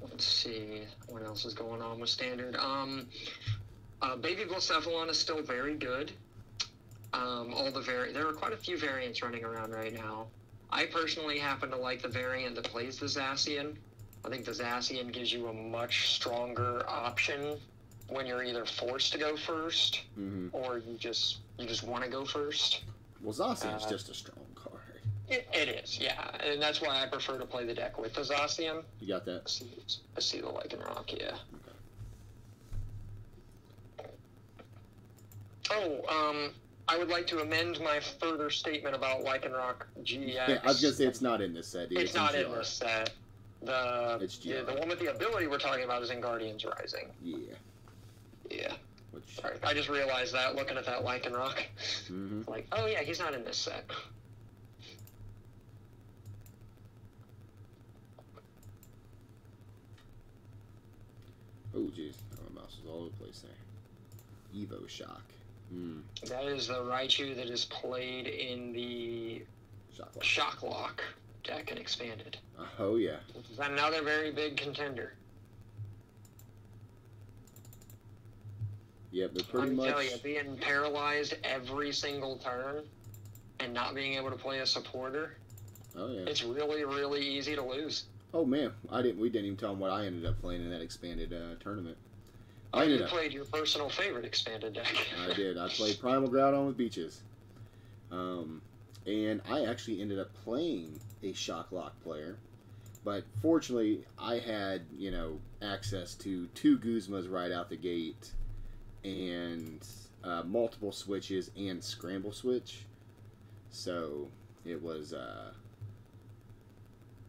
let's see what else is going on with Standard. Baby Blacephalon is still very good. There are quite a few variants running around right now. I personally happen to like the variant that plays the Zacian. I think the Zacian gives you a much stronger option when you're either forced to go first Mm-hmm. or you just want to go first. Well, Zacian's just a strong card. It is, yeah, and that's why I prefer to play the deck with the Zacian. You got that? I see the Lycanroc, yeah. Okay. Oh, I would like to amend my further statement about Lycanroc GX. Yeah, I was gonna say it's not in this set. It's not in GR. this set. It's GR. The one with the ability we're talking about is in Guardians Rising. Yeah. Yeah. Which. Sorry, I just realized that looking at that Lycanroc. Mm-hmm. Like, oh yeah, he's not in this set. Oh, jeez. Oh, my mouse is all over the place there. Evo Shock. Hmm. That is the Raichu that is played in the Shock Lock. Shocklock deck and expanded. Oh, yeah. Which is another very big contender. Yep, they're pretty I'm much. telling you, being paralyzed every single turn and not being able to play a supporter, Oh, yeah. it's really, really easy to lose. Oh man, we didn't even tell them what I ended up playing in that expanded tournament. Oh, you played your personal favorite expanded deck. I did. I played Primal Groudon with Beaches. And I actually ended up playing a Shock Lock player. But fortunately, I had, access to 2 Guzmas right out the gate. And multiple switches and Scramble Switch. So, it was...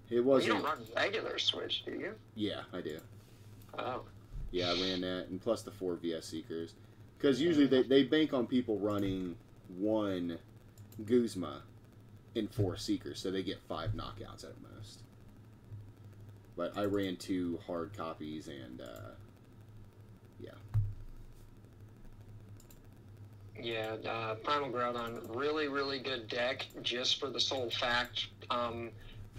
it wasn't... You don't run regular Switch, do you? Yeah, I do. Oh. Yeah, I ran that, and plus the 4 VS Seekers. Because usually they bank on people running 1 Guzma and 4 Seekers, so they get 5 knockouts at most. But I ran 2 hard copies, and yeah. Yeah, Primal Groudon, really, really good deck, just for the sole fact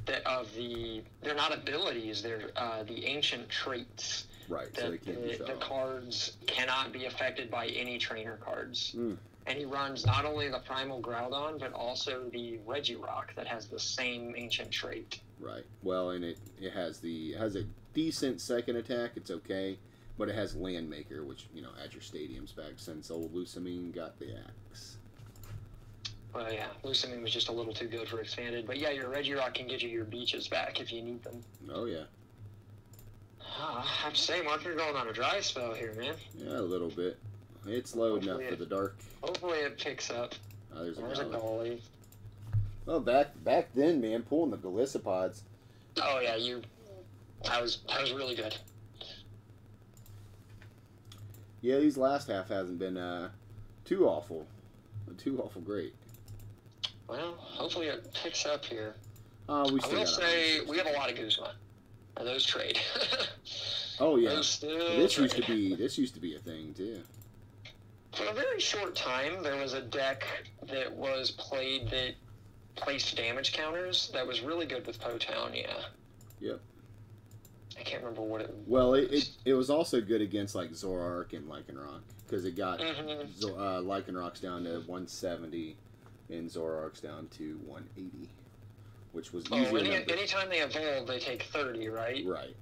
they're not abilities, they're the ancient traits. Right, so they can't be the cards cannot be affected by any trainer cards. Mm. And he runs not only the Primal Groudon, but also the Regirock that has the same ancient trait. Right. Well, and it has a decent second attack. It's okay, but it has Landmaker, which at your stadiums back since old Lusamine got the axe. Well, yeah, Lusamine was just a little too good for expanded. But yeah, your Regirock can get you your beaches back if you need them. Oh yeah. I have to say, Mark, you're going on a dry spell here, man. Yeah, a little bit. It's loading up for the dark. Hopefully it picks up. There's a Golly. Well, back then, man, pulling the Galicipods. Oh yeah, that was really good. Yeah, these last half hasn't been too awful great. Well, hopefully it picks up here. We I will say we have a lot of Guzma. And those trade. Oh yeah, this used to be a thing too. For a very short time, there was a deck that was played that placed damage counters that was really good with Potown. Yeah. Yep. I can't remember what it was. Well, it was also good against like Zoroark and Lycanroc because it got Lycanroc's down to 170 and Zoroark's down to 180. Which was easy. Anytime they evolve, they take 30, right? Right.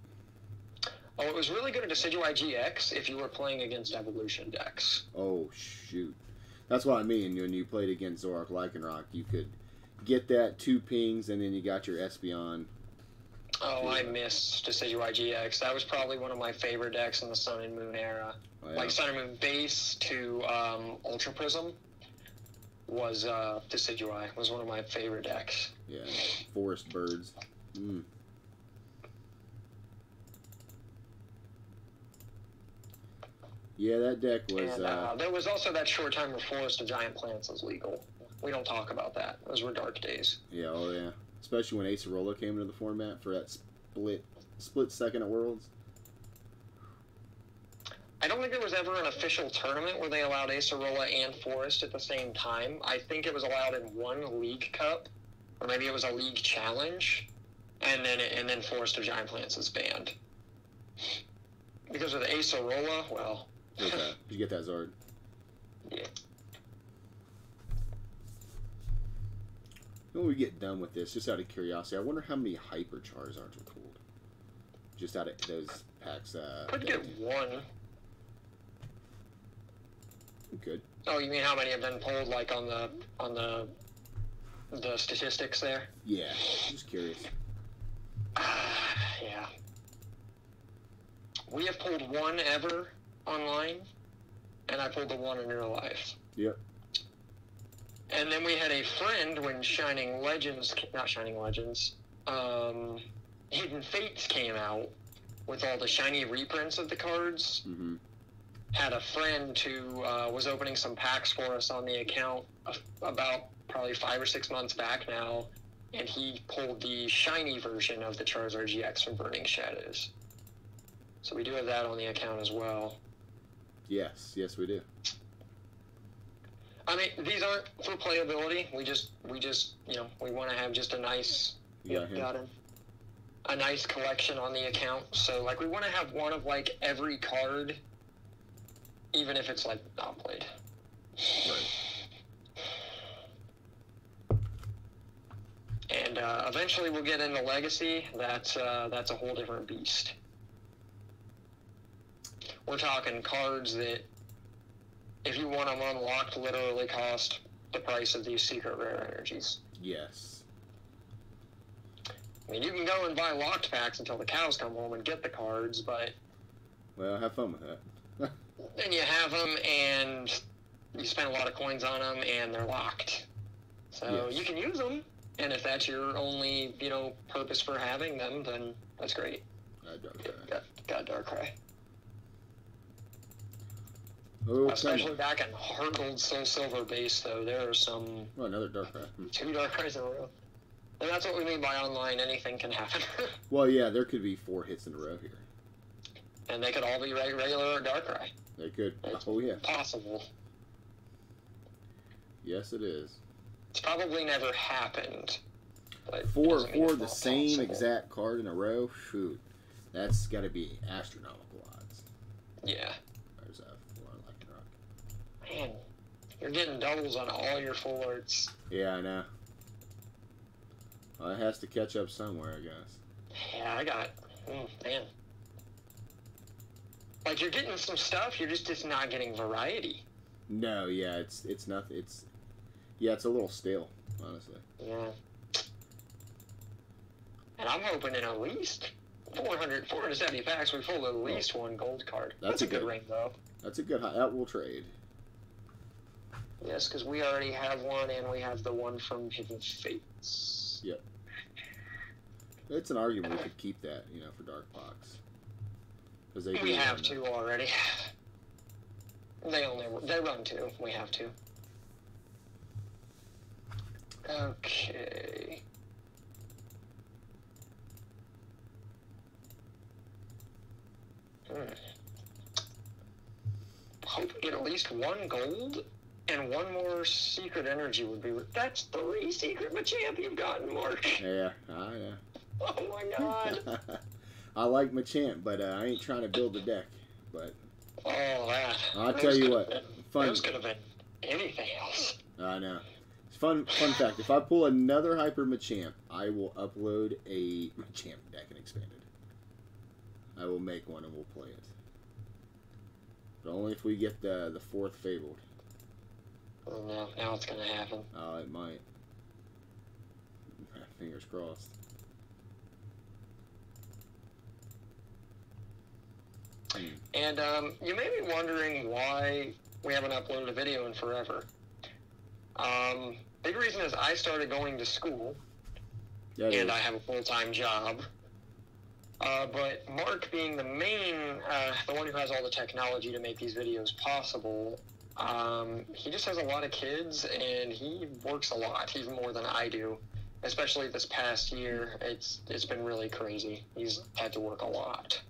Oh, it was really good at Decidueye GX if you were playing against evolution decks. Oh, shoot. That's what I mean. When you played against Zoroark Lycanroc, you could get that 2 pings, and then you got your Espeon. Oh, I missed Decidueye GX. That was probably one of my favorite decks in the Sun and Moon era. Oh, yeah. Like Sun and Moon base to Ultra Prism. Was Decidueye was one of my favorite decks. Yeah, Forest Birds. Mm. Yeah, that deck was... And, there was also that short time where Forest of Giant Plants was legal. We don't talk about that. Those were dark days. Yeah, oh yeah. Especially when Acerola came into the format for that split second at Worlds. I don't think there was ever an official tournament where they allowed Acerola and Forest at the same time. I think it was allowed in one League Cup, or maybe it was a League Challenge, and then Forest of Giant Plants was banned. Because of the Acerola, well... Okay. Did you get that, Zard? Yeah. When we get done with this, just out of curiosity, I wonder how many Hyper Charizards were pulled. Just out of those packs. Could get one. Good. Oh, you mean how many have been pulled, like on the statistics there? Yeah, just curious. Yeah. We have pulled one ever online, and I pulled the one in real life. Yep. And then we had a friend when not Shining Legends, Hidden Fates came out with all the shiny reprints of the cards. Mm-hmm. Had a friend who was opening some packs for us on the account about probably 5 or 6 months back now, and he pulled the shiny version of the Charizard GX from Burning Shadows. So we do have that on the account as well. Yes, we do. I mean, these aren't for playability. We just we want to have just a nice a nice collection on the account. So like we want to have one of like every card, even if it's like not played. Right. And eventually we'll get into Legacy. That's a whole different beast. We're talking cards that, if you want them unlocked, literally cost the price of these secret rare energies. Yes. I mean, you can go and buy locked packs until the cows come home and get the cards, but... Well, have fun with that. Then you have them, and you spend a lot of coins on them, and they're locked. So yes. You can use them, and if that's your only, purpose for having them, then that's great. Darkrai. Got Darkrai. Oh, especially back in Heart Gold Soul Silver base, though, there are some... Oh, another Darkrai. 2 Darkrai's in a row. And that's what we mean by online. Anything can happen. Well, yeah, there could be 4 hits in a row here. And they could all be regular Darkrai. They could. It's oh, yeah. possible. Yes, it is. It's probably never happened. But for the same possible. Exact card in a row, shoot. That's got to be astronomical odds. Yeah. There's a 4 Lightning Rock. Man, you're getting doubles on all your full arts. Yeah, I know. Well, it has to catch up somewhere, I guess. Yeah, I got... man. Like, you're getting some stuff, you're just not getting variety. No, yeah, it's nothing. It's a little stale, honestly. Yeah. And I'm hoping in at least 470 packs, we pull at least one gold card. That's a good rainbow. That's a good... That will trade. Yes, because we already have one, and we have the one from Hidden Fates. Yep. It's an argument we could keep that, for Dark Box. We have 2 already. They run 2. We have 2. Okay. Hope we get at least 1 gold and 1 more secret energy would be... That's 3 secret Machamp you've gotten, Mark. Yeah, I know. Oh my god. I like Machamp, but I ain't trying to build a deck. But I'll that tell you what, fun. Those could have been anything else. I know. Fun fact: if I pull another Hyper Machamp, I will upload a Machamp deck and expand it. I will make one and we'll play it. But only if we get the 4th Fabled. Oh no! Now it's gonna happen. Oh, it might. Fingers crossed. And you may be wondering why we haven't uploaded a video in forever. Big reason is I started going to school, and I have a full-time job. But Mark, being the one who has all the technology to make these videos possible, he just has a lot of kids, and he works a lot, even more than I do. Especially this past year, it's been really crazy. He's had to work a lot.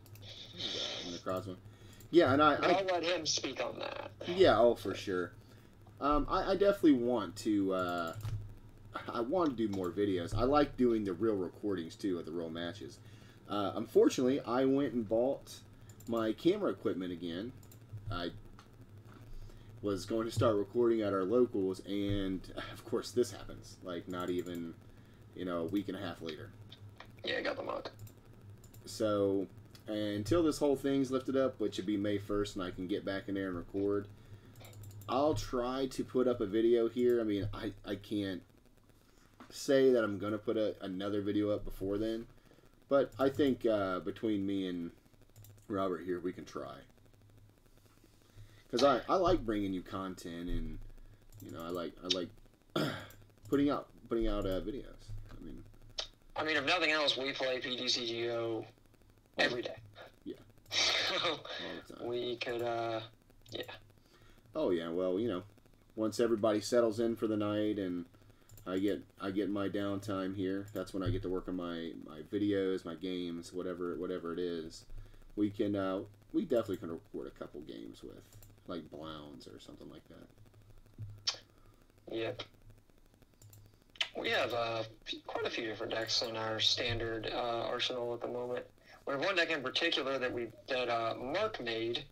Yeah, and I'll let him speak on that. Yeah, oh, for sure. I definitely want to. I want to do more videos. I like doing the real recordings too of the real matches. Unfortunately, I went and bought my camera equipment again. I was going to start recording at our locals, and of course, this happens. Like not even, a week and a half later. Yeah, I got the mug. So. And until this whole thing's lifted up, which would be May 1st, and I can get back in there and record, I'll try to put up a video here. I mean, I can't say that I'm going to put another video up before then, but I think between me and Robert here, we can try. Because I like bringing you content, and, I like putting out videos. I mean, if nothing else, we play PTCGO every day. Yeah. So we could, yeah. Oh yeah. Well, once everybody settles in for the night and I get my downtime here, that's when I get to work on my videos, my games, whatever it is. We definitely can record a couple games with like Blounds or something like that. Yep. We have quite a few different decks in our standard arsenal at the moment. We have one deck in particular that Mark made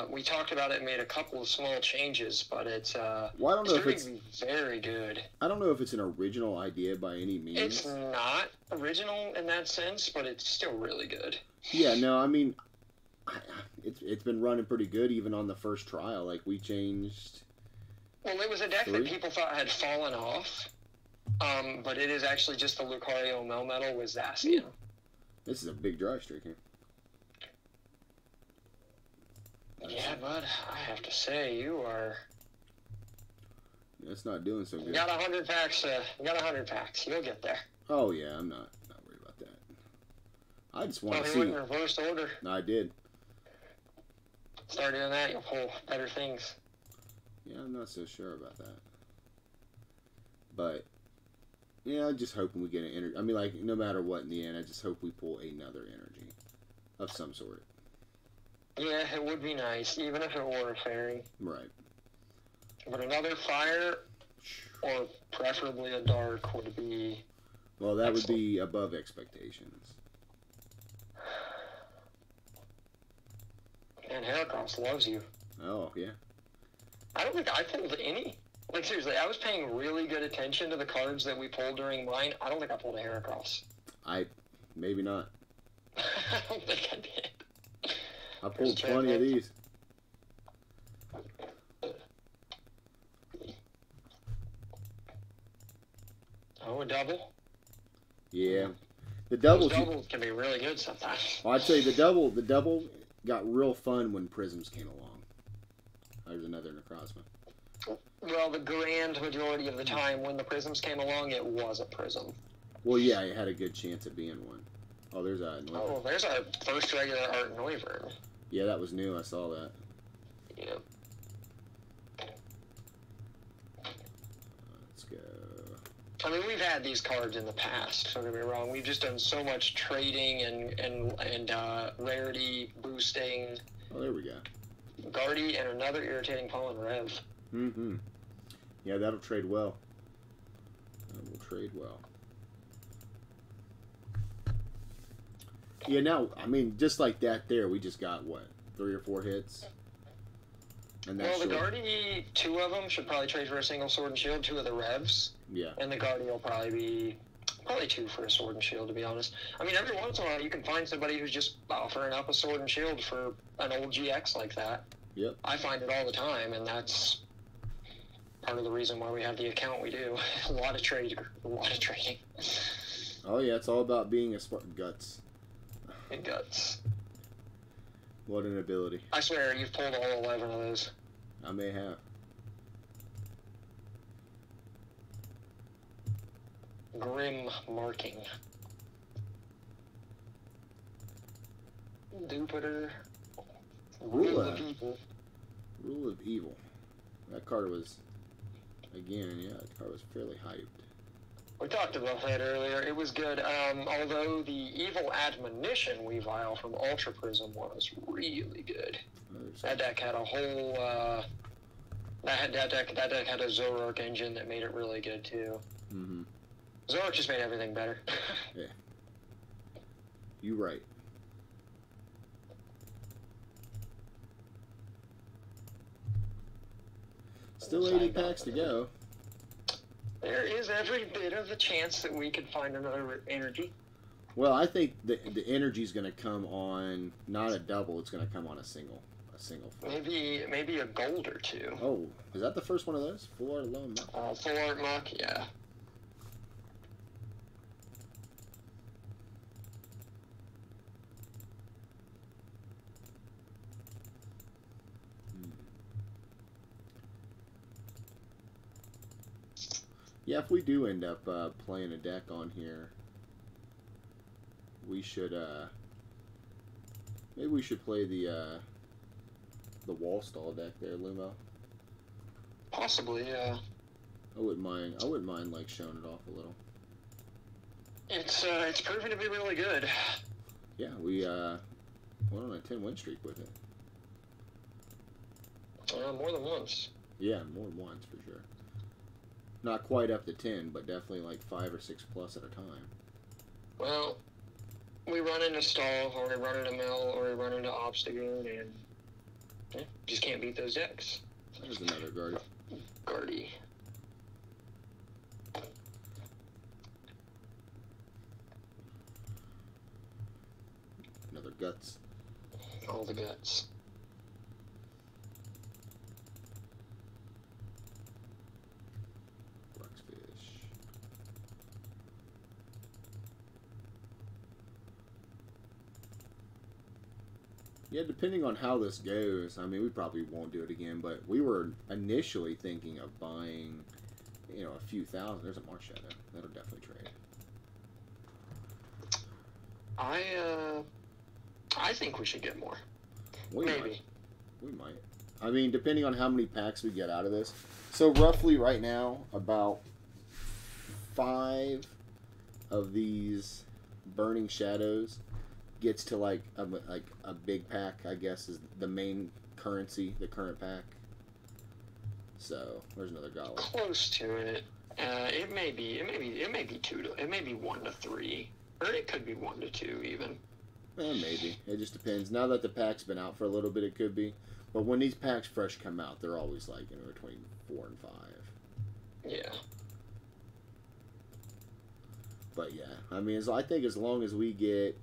We talked about it and made a couple of small changes, but it's well, I don't know if going it's to be very good. I don't know if it's an original idea by any means. It's not original in that sense, but it's still really good. Yeah, no, I mean, it's been running pretty good even on the first trial. Like we changed. Well, it was a deck 3? that people thought had fallen off, but it is actually just the Lucario Melmetal with Zacian. This is a big dry streak here. Yeah, bud, I have to say you are. It's not doing so good. You got 100 packs. You got 100 packs. You'll get there. Oh yeah, I'm not worried about that. I just want Oh, to you see. went in reverse order. I did. Start doing that, you'll pull better things. Yeah, I'm not so sure about that. But yeah, I'm just hoping we get an energy. I mean, like no matter what in the end, I just hope we pull another energy of some sort. Yeah, it would be nice, even if it were a fairy. Right. But another fire, or preferably a dark, would be. Well, that would be above expectations. And Heracross loves you. Oh yeah. I don't think I pulled any. Like seriously, I was paying really good attention to the cards that we pulled during mine. I don't think I pulled a Heracross. Maybe not. I don't think I did. I pulled plenty of these. Oh, a double? Yeah. The Those doubles. doubles can be really good sometimes. Well, I'd say the double got real fun when Prisms came along. There's another Necrozma. Well, the grand majority of the time when the Prisms came along, it was a Prism. Well, yeah, it had a good chance of being one. Oh, there's a Noivern. Oh, there's our first regular Art Noivern. Yeah, that was new. I saw that. Yeah. Let's go. I mean, we've had these cards in the past, don't get me wrong. We've just done so much trading and rarity boosting. Oh, there we go. Guardy and another irritating Pollen Rev. Mm-hmm. Yeah, that'll trade well. That will trade well. Yeah, now, I mean, just like that there, we just got, what, 3 or 4 hits? And Well, the Guardy, 2 of them should probably trade for a single Sword and Shield, 2 of the Revs. Yeah. And the Guardy will probably be 2 for a Sword and Shield, to be honest. I mean, every once in a while you can find somebody who's just offering up a Sword and Shield for an old GX like that. Yep. I find it all the time, and that's part of the reason why we have the account we do. A lot of trading. Oh, yeah, it's all about being a smart guts. And guts. What an ability. I swear, you've pulled all 11 of those. I may have. Grim marking. Jupiter. Rule of Evil. Rule of Evil. That card was, again, yeah, that card was fairly hyped. We talked about that earlier. It was good. Although the Evil Admonition we vial from Ultra Prism was really good. That deck had a whole. That deck had a Zoroark engine that made it really good too. Mm-hmm. Zoroark just made everything better. Yeah. You right. Still 80 packs to go. There is every bit of a chance that we could find another energy. Well, I think the energy is going to come on not a double; it's going to come on a single four. Maybe a gold or 2. Oh, is that the first one of those? Full Art Alone. Full Art Muck, yeah. Yeah, if we do end up playing a deck on here, we should maybe we should play the Wallstall deck there, Lumo. Possibly, yeah. I wouldn't mind like showing it off a little. It's proven to be really good. Yeah, we went on a 10-win streak with it. More than once. Yeah, more than once for sure. Not quite up to 10, but definitely like 5 or 6 plus at a time. Well, we run into Stall, or we run into Mill, or we run into Obstagoon, and Yeah, just can't beat those decks. There's another Guardy. Guardy. Another Guts. All the guts. Rockfish. Yeah, depending on how this goes, I mean, we probably won't do it again, but we were initially thinking of buying, a few thousand. There's a Marsh Shadow. That'll definitely trade. I think we should get more. Maybe. We might. I mean, depending on how many packs we get out of this. So roughly right now, about 5 of these Burning Shadows gets to like a big pack, I guess, is the main currency, the current pack. So there's another Golem. Close to it. It may be 1 to 3, or it could be 1 to 2 even. Maybe. It just depends. Now that the pack's been out for a little bit, it could be. But when these packs fresh come out, they're always like between 4 and 5. Yeah. But yeah, I mean, I think as long as we get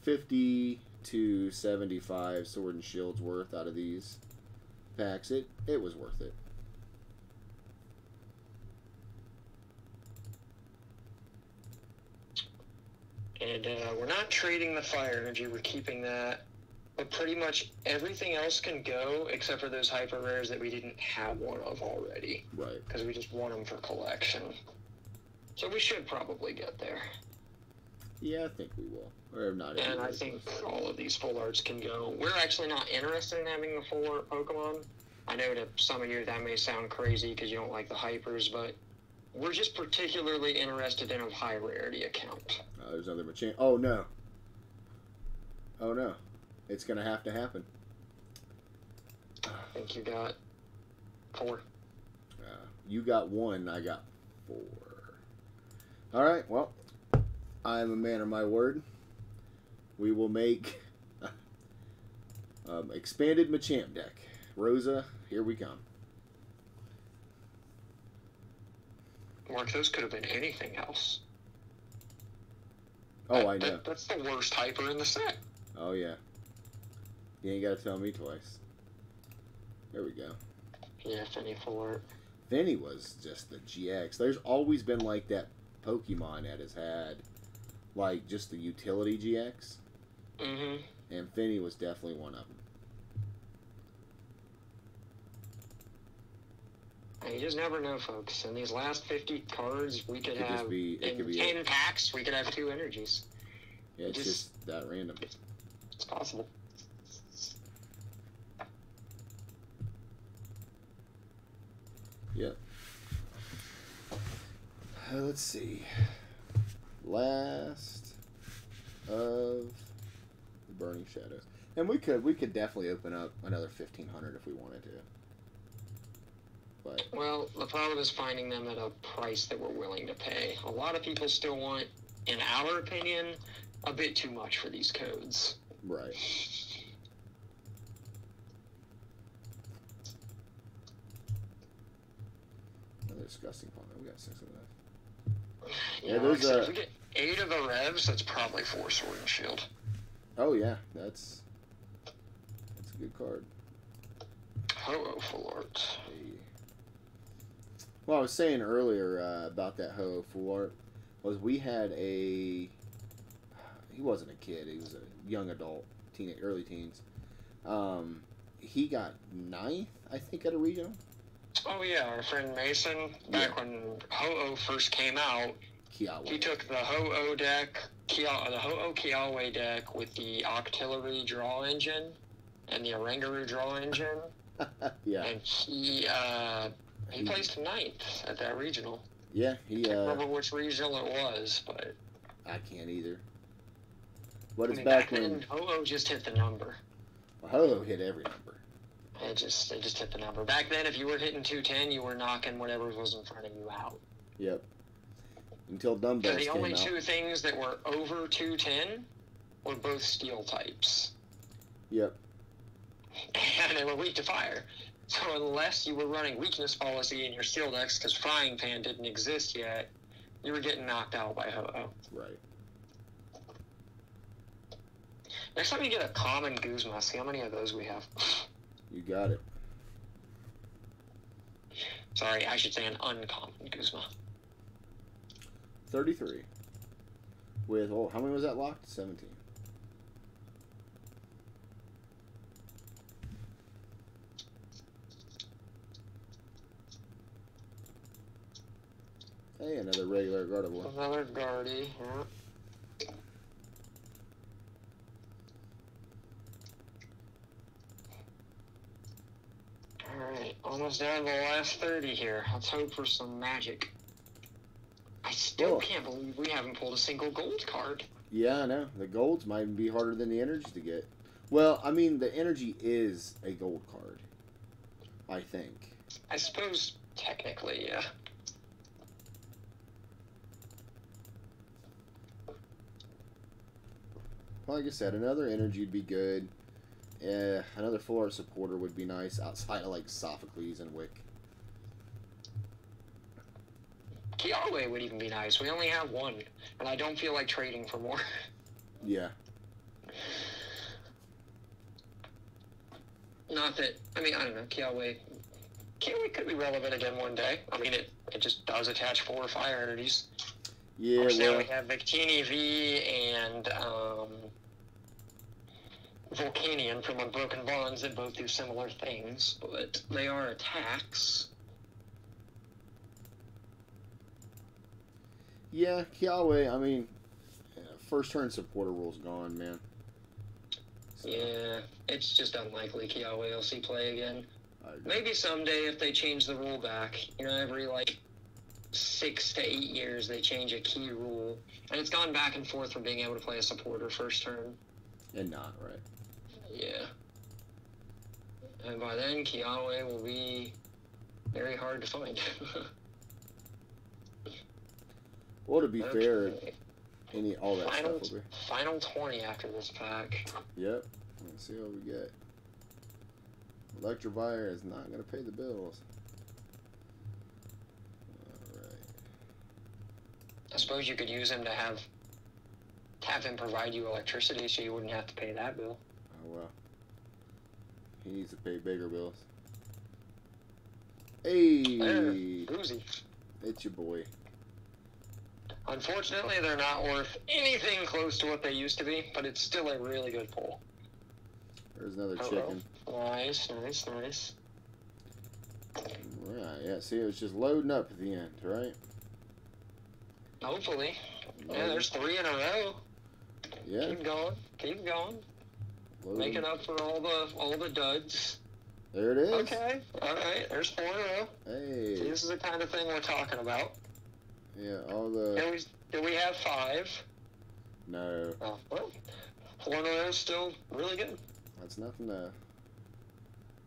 50 to 75 Sword and Shields worth out of these packs, it was worth it. And we're not trading the fire energy, we're keeping that. But pretty much everything else can go except for those hyper rares that we didn't have one of already. Right. Because we just want them for collection. So we should probably get there. Yeah, I think we will. Or not. And I think all of these full arts can go. We're actually not interested in having the full art Pokemon. I know to some of you that may sound crazy because you don't like the hypers, but we're just particularly interested in a high rarity account. There's another Machamp. Oh no. Oh no. It's going to have to happen. I think you got 4. You got 1, I got 4. Alright, well, I am a man of my word. We will make expanded Machamp deck. Rosa, here we come. Mark, those could have been anything else. Oh, I know. That's the worst hyper in the set. Oh, yeah. You ain't got to tell me twice. There we go. Yeah, Finny full art. Finny was just the GX. There's always been like that Pokemon that has had like just the utility GX. Mm-hmm. And Finny was definitely one of them. You just never know, folks. In these last 50 cards, we could have, in 10 packs, we could have 2 energies. Yeah, it's just that random. It's possible. Yep. Let's see. Last of the Burning Shadows. And we could definitely open up another 1,500 if we wanted to. But well, the problem is finding them at a price that we're willing to pay. A lot of people still want, in our opinion, a bit too much for these codes. Right. Another disgusting one. We got 6 of that. Yeah, there's if we get 8 of the revs, that's probably 4 Sword and Shield. Oh yeah, that's a good card. Ho-Oh full art. Well, I was saying earlier about that Ho-Oh full art was we had he wasn't a kid, he was a young adult, early teens. He got 9th, I think, at a regional. Oh yeah, our friend Mason, back when Ho-Oh first came out, Kiawe. He took the Ho-Oh deck, the Ho-Oh Kiawe deck with the Octillery draw engine and the Oranguru draw engine. Yeah. And he placed 9th at that regional. Yeah, I can't remember which regional it was, but I can't either. But it's back when Ho-Oh just hit the number. Well, Ho-Oh hit every number. It just hit the number. Back then, if you were hitting 210, you were knocking whatever was in front of you out. Yep. Until Dumbbells came out. The only 2 things that were over 210 were both steel types. Yep. and they were weak to fire. So unless you were running weakness policy in your steel decks because Frying Pan didn't exist yet, you were getting knocked out by Ho-Oh. Right. Next time you get a common Guzma, see how many of those we have. You got it. Sorry, I should say an uncommon Guzma. 33. With, oh, how many was that locked? 17. Hey, another regular Gardevoir. Another Guardy, yeah. Alright, almost down to the last 30 here. Let's hope for some magic. I still can't believe we haven't pulled a single gold card. Yeah, I know. The golds might be harder than the energy to get. Well, I mean, the energy is a gold card. I think. I suppose, technically, yeah. Like I said, another energy would be good. Another full art supporter would be nice outside of like Sophocles and Wick. Kiawe would even be nice. We only have one, and I don't feel like trading for more. Yeah. Not that, I mean, I don't know, Kiawe could be relevant again one day. I mean, it just does attach 4 fire energies. Yeah, Now we have Victini V and Volcanion from Unbroken Bonds that both do similar things, but they are attacks. Yeah, Kiawe, I mean, first turn supporter rule's gone, man. So, Yeah, it's just unlikely Kiawe will see play again. Maybe someday if they change the rule back. You know, every, 6 to 8 years they change a key rule. And it's gone back and forth from being able to play a supporter first turn. And not, right? Yeah. And by then, Kiawe will be very hard to find. Well, to be fair, Okay. all that Final, stuff will be. final 20 after this pack. Yep. Let's see what we get. Electivire is not going to pay the bills. Alright. I suppose you could use him to have him provide you electricity so you wouldn't have to pay that bill. Oh, well. He needs to pay bigger bills. Hey! There, Boozy. It's your boy. Unfortunately, they're not worth anything close to what they used to be, but it's still a really good pull. There's another chicken. Nice, nice, nice. Right, yeah, see, it was just loading up at the end, right? Hopefully. Yeah, there's 3 in a row. Yeah. Keep going, keep going. Loading. Making up for all the duds. There it is. Okay, alright, there's 4 in a row. Hey. See, this is the kind of thing we're talking about. Yeah, all the... Do we have 5? No. Oh, well, 4 in a row is still really good. That's nothing to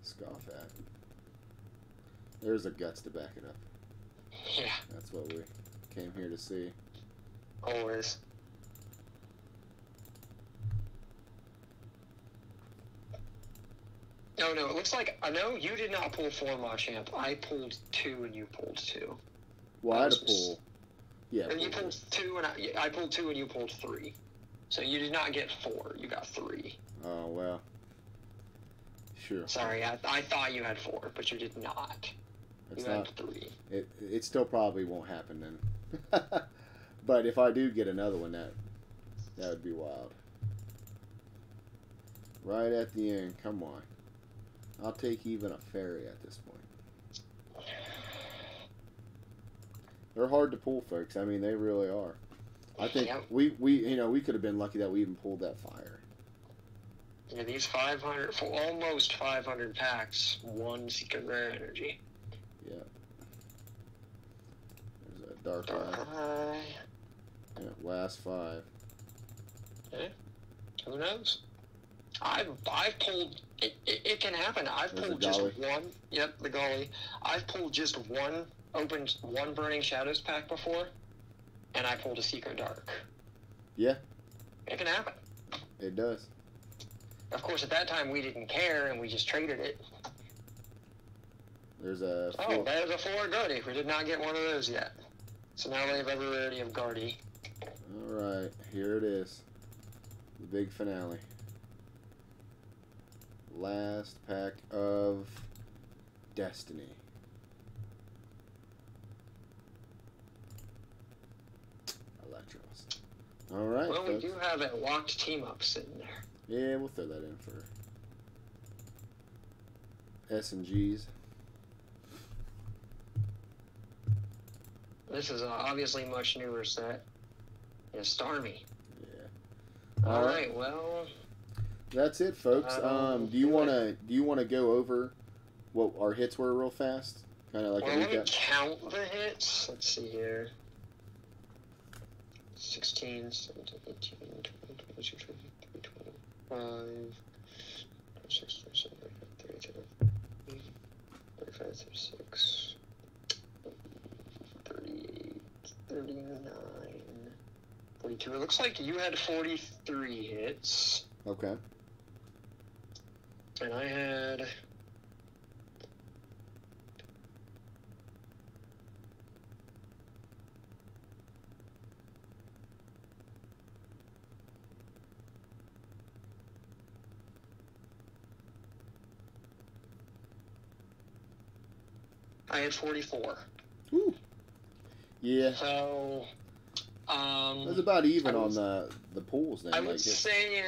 scoff at. There's the guts to back it up. Yeah, That's what we came here to see. always. Oh no, it looks like, I know you did not pull 4 Machamp. I pulled 2 and you pulled 2. Well, I had to pull. Yeah. And you pulled 2 and I pulled 2 and you pulled 3. So you did not get 4, you got 3. Oh, well. Sure. Sorry, I thought you had 4, but you did not. It's You not. had 3. It still probably won't happen then. But if I do get another one, that would be wild. Right at the end, come on. I'll take even a fairy at this point. They're hard to pull, folks. I mean, they really are. I think Yep. we could have been lucky that we even pulled that fire. Yeah, these 500, for almost 500 packs, 1 secret rare energy. Yeah. There's a dark eye. Eye. Yeah, last 5. Who knows? I've pulled, it can happen. I've There's pulled a just Golly. one, yep, the Golly. I've pulled just one, opened one Burning Shadows pack before, and I pulled a Secret Dark. Yeah, It can happen. it does. of course, at that time we didn't care and we just traded it. There's a... Oh, there's a 4 Guardy. We did not get one of those yet. So now we have every rarity of Guardy. Alright, here it is. The big finale. Last pack of Destiny. Electros. Alright, well, folks. we do have a locked team up sitting there. Yeah, we'll throw that in for S&Gs. This is obviously a much newer set. Yeah, Starmie. Yeah. All right, well, that's it, folks. Do you wanna go over what our hits were real fast? Kind of like well, a let me recap. count the hits. Let's see here. 16, 17, 18, 20, 22, 23, 25, 26, 27, 28, 29, 35, 36, 38, 39, 42. It looks like you had 43 hits. Okay. And I had... I had 44. Woo. Yeah. So, That's about even on the pools then. I would say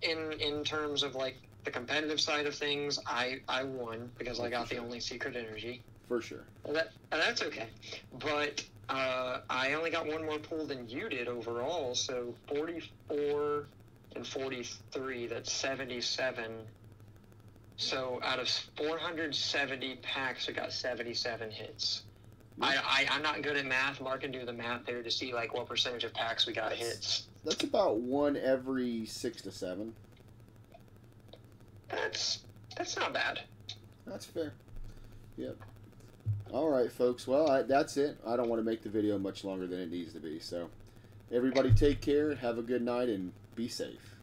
in terms of like the competitive side of things, I won because I got the only secret energy. For sure. And that's okay. But I only got one more pool than you did overall, so 44 and 43, that's 77. So out of 470 packs, we got 77 hits. I'm not good at math. Mark can do the math there to see like what percentage of packs we got hits. That's about 1 every 6 to 7. That's not bad. That's fair. Yep. All right, folks. Well, that's it. I don't want to make the video much longer than it needs to be. So, everybody take care, have a good night, and be safe.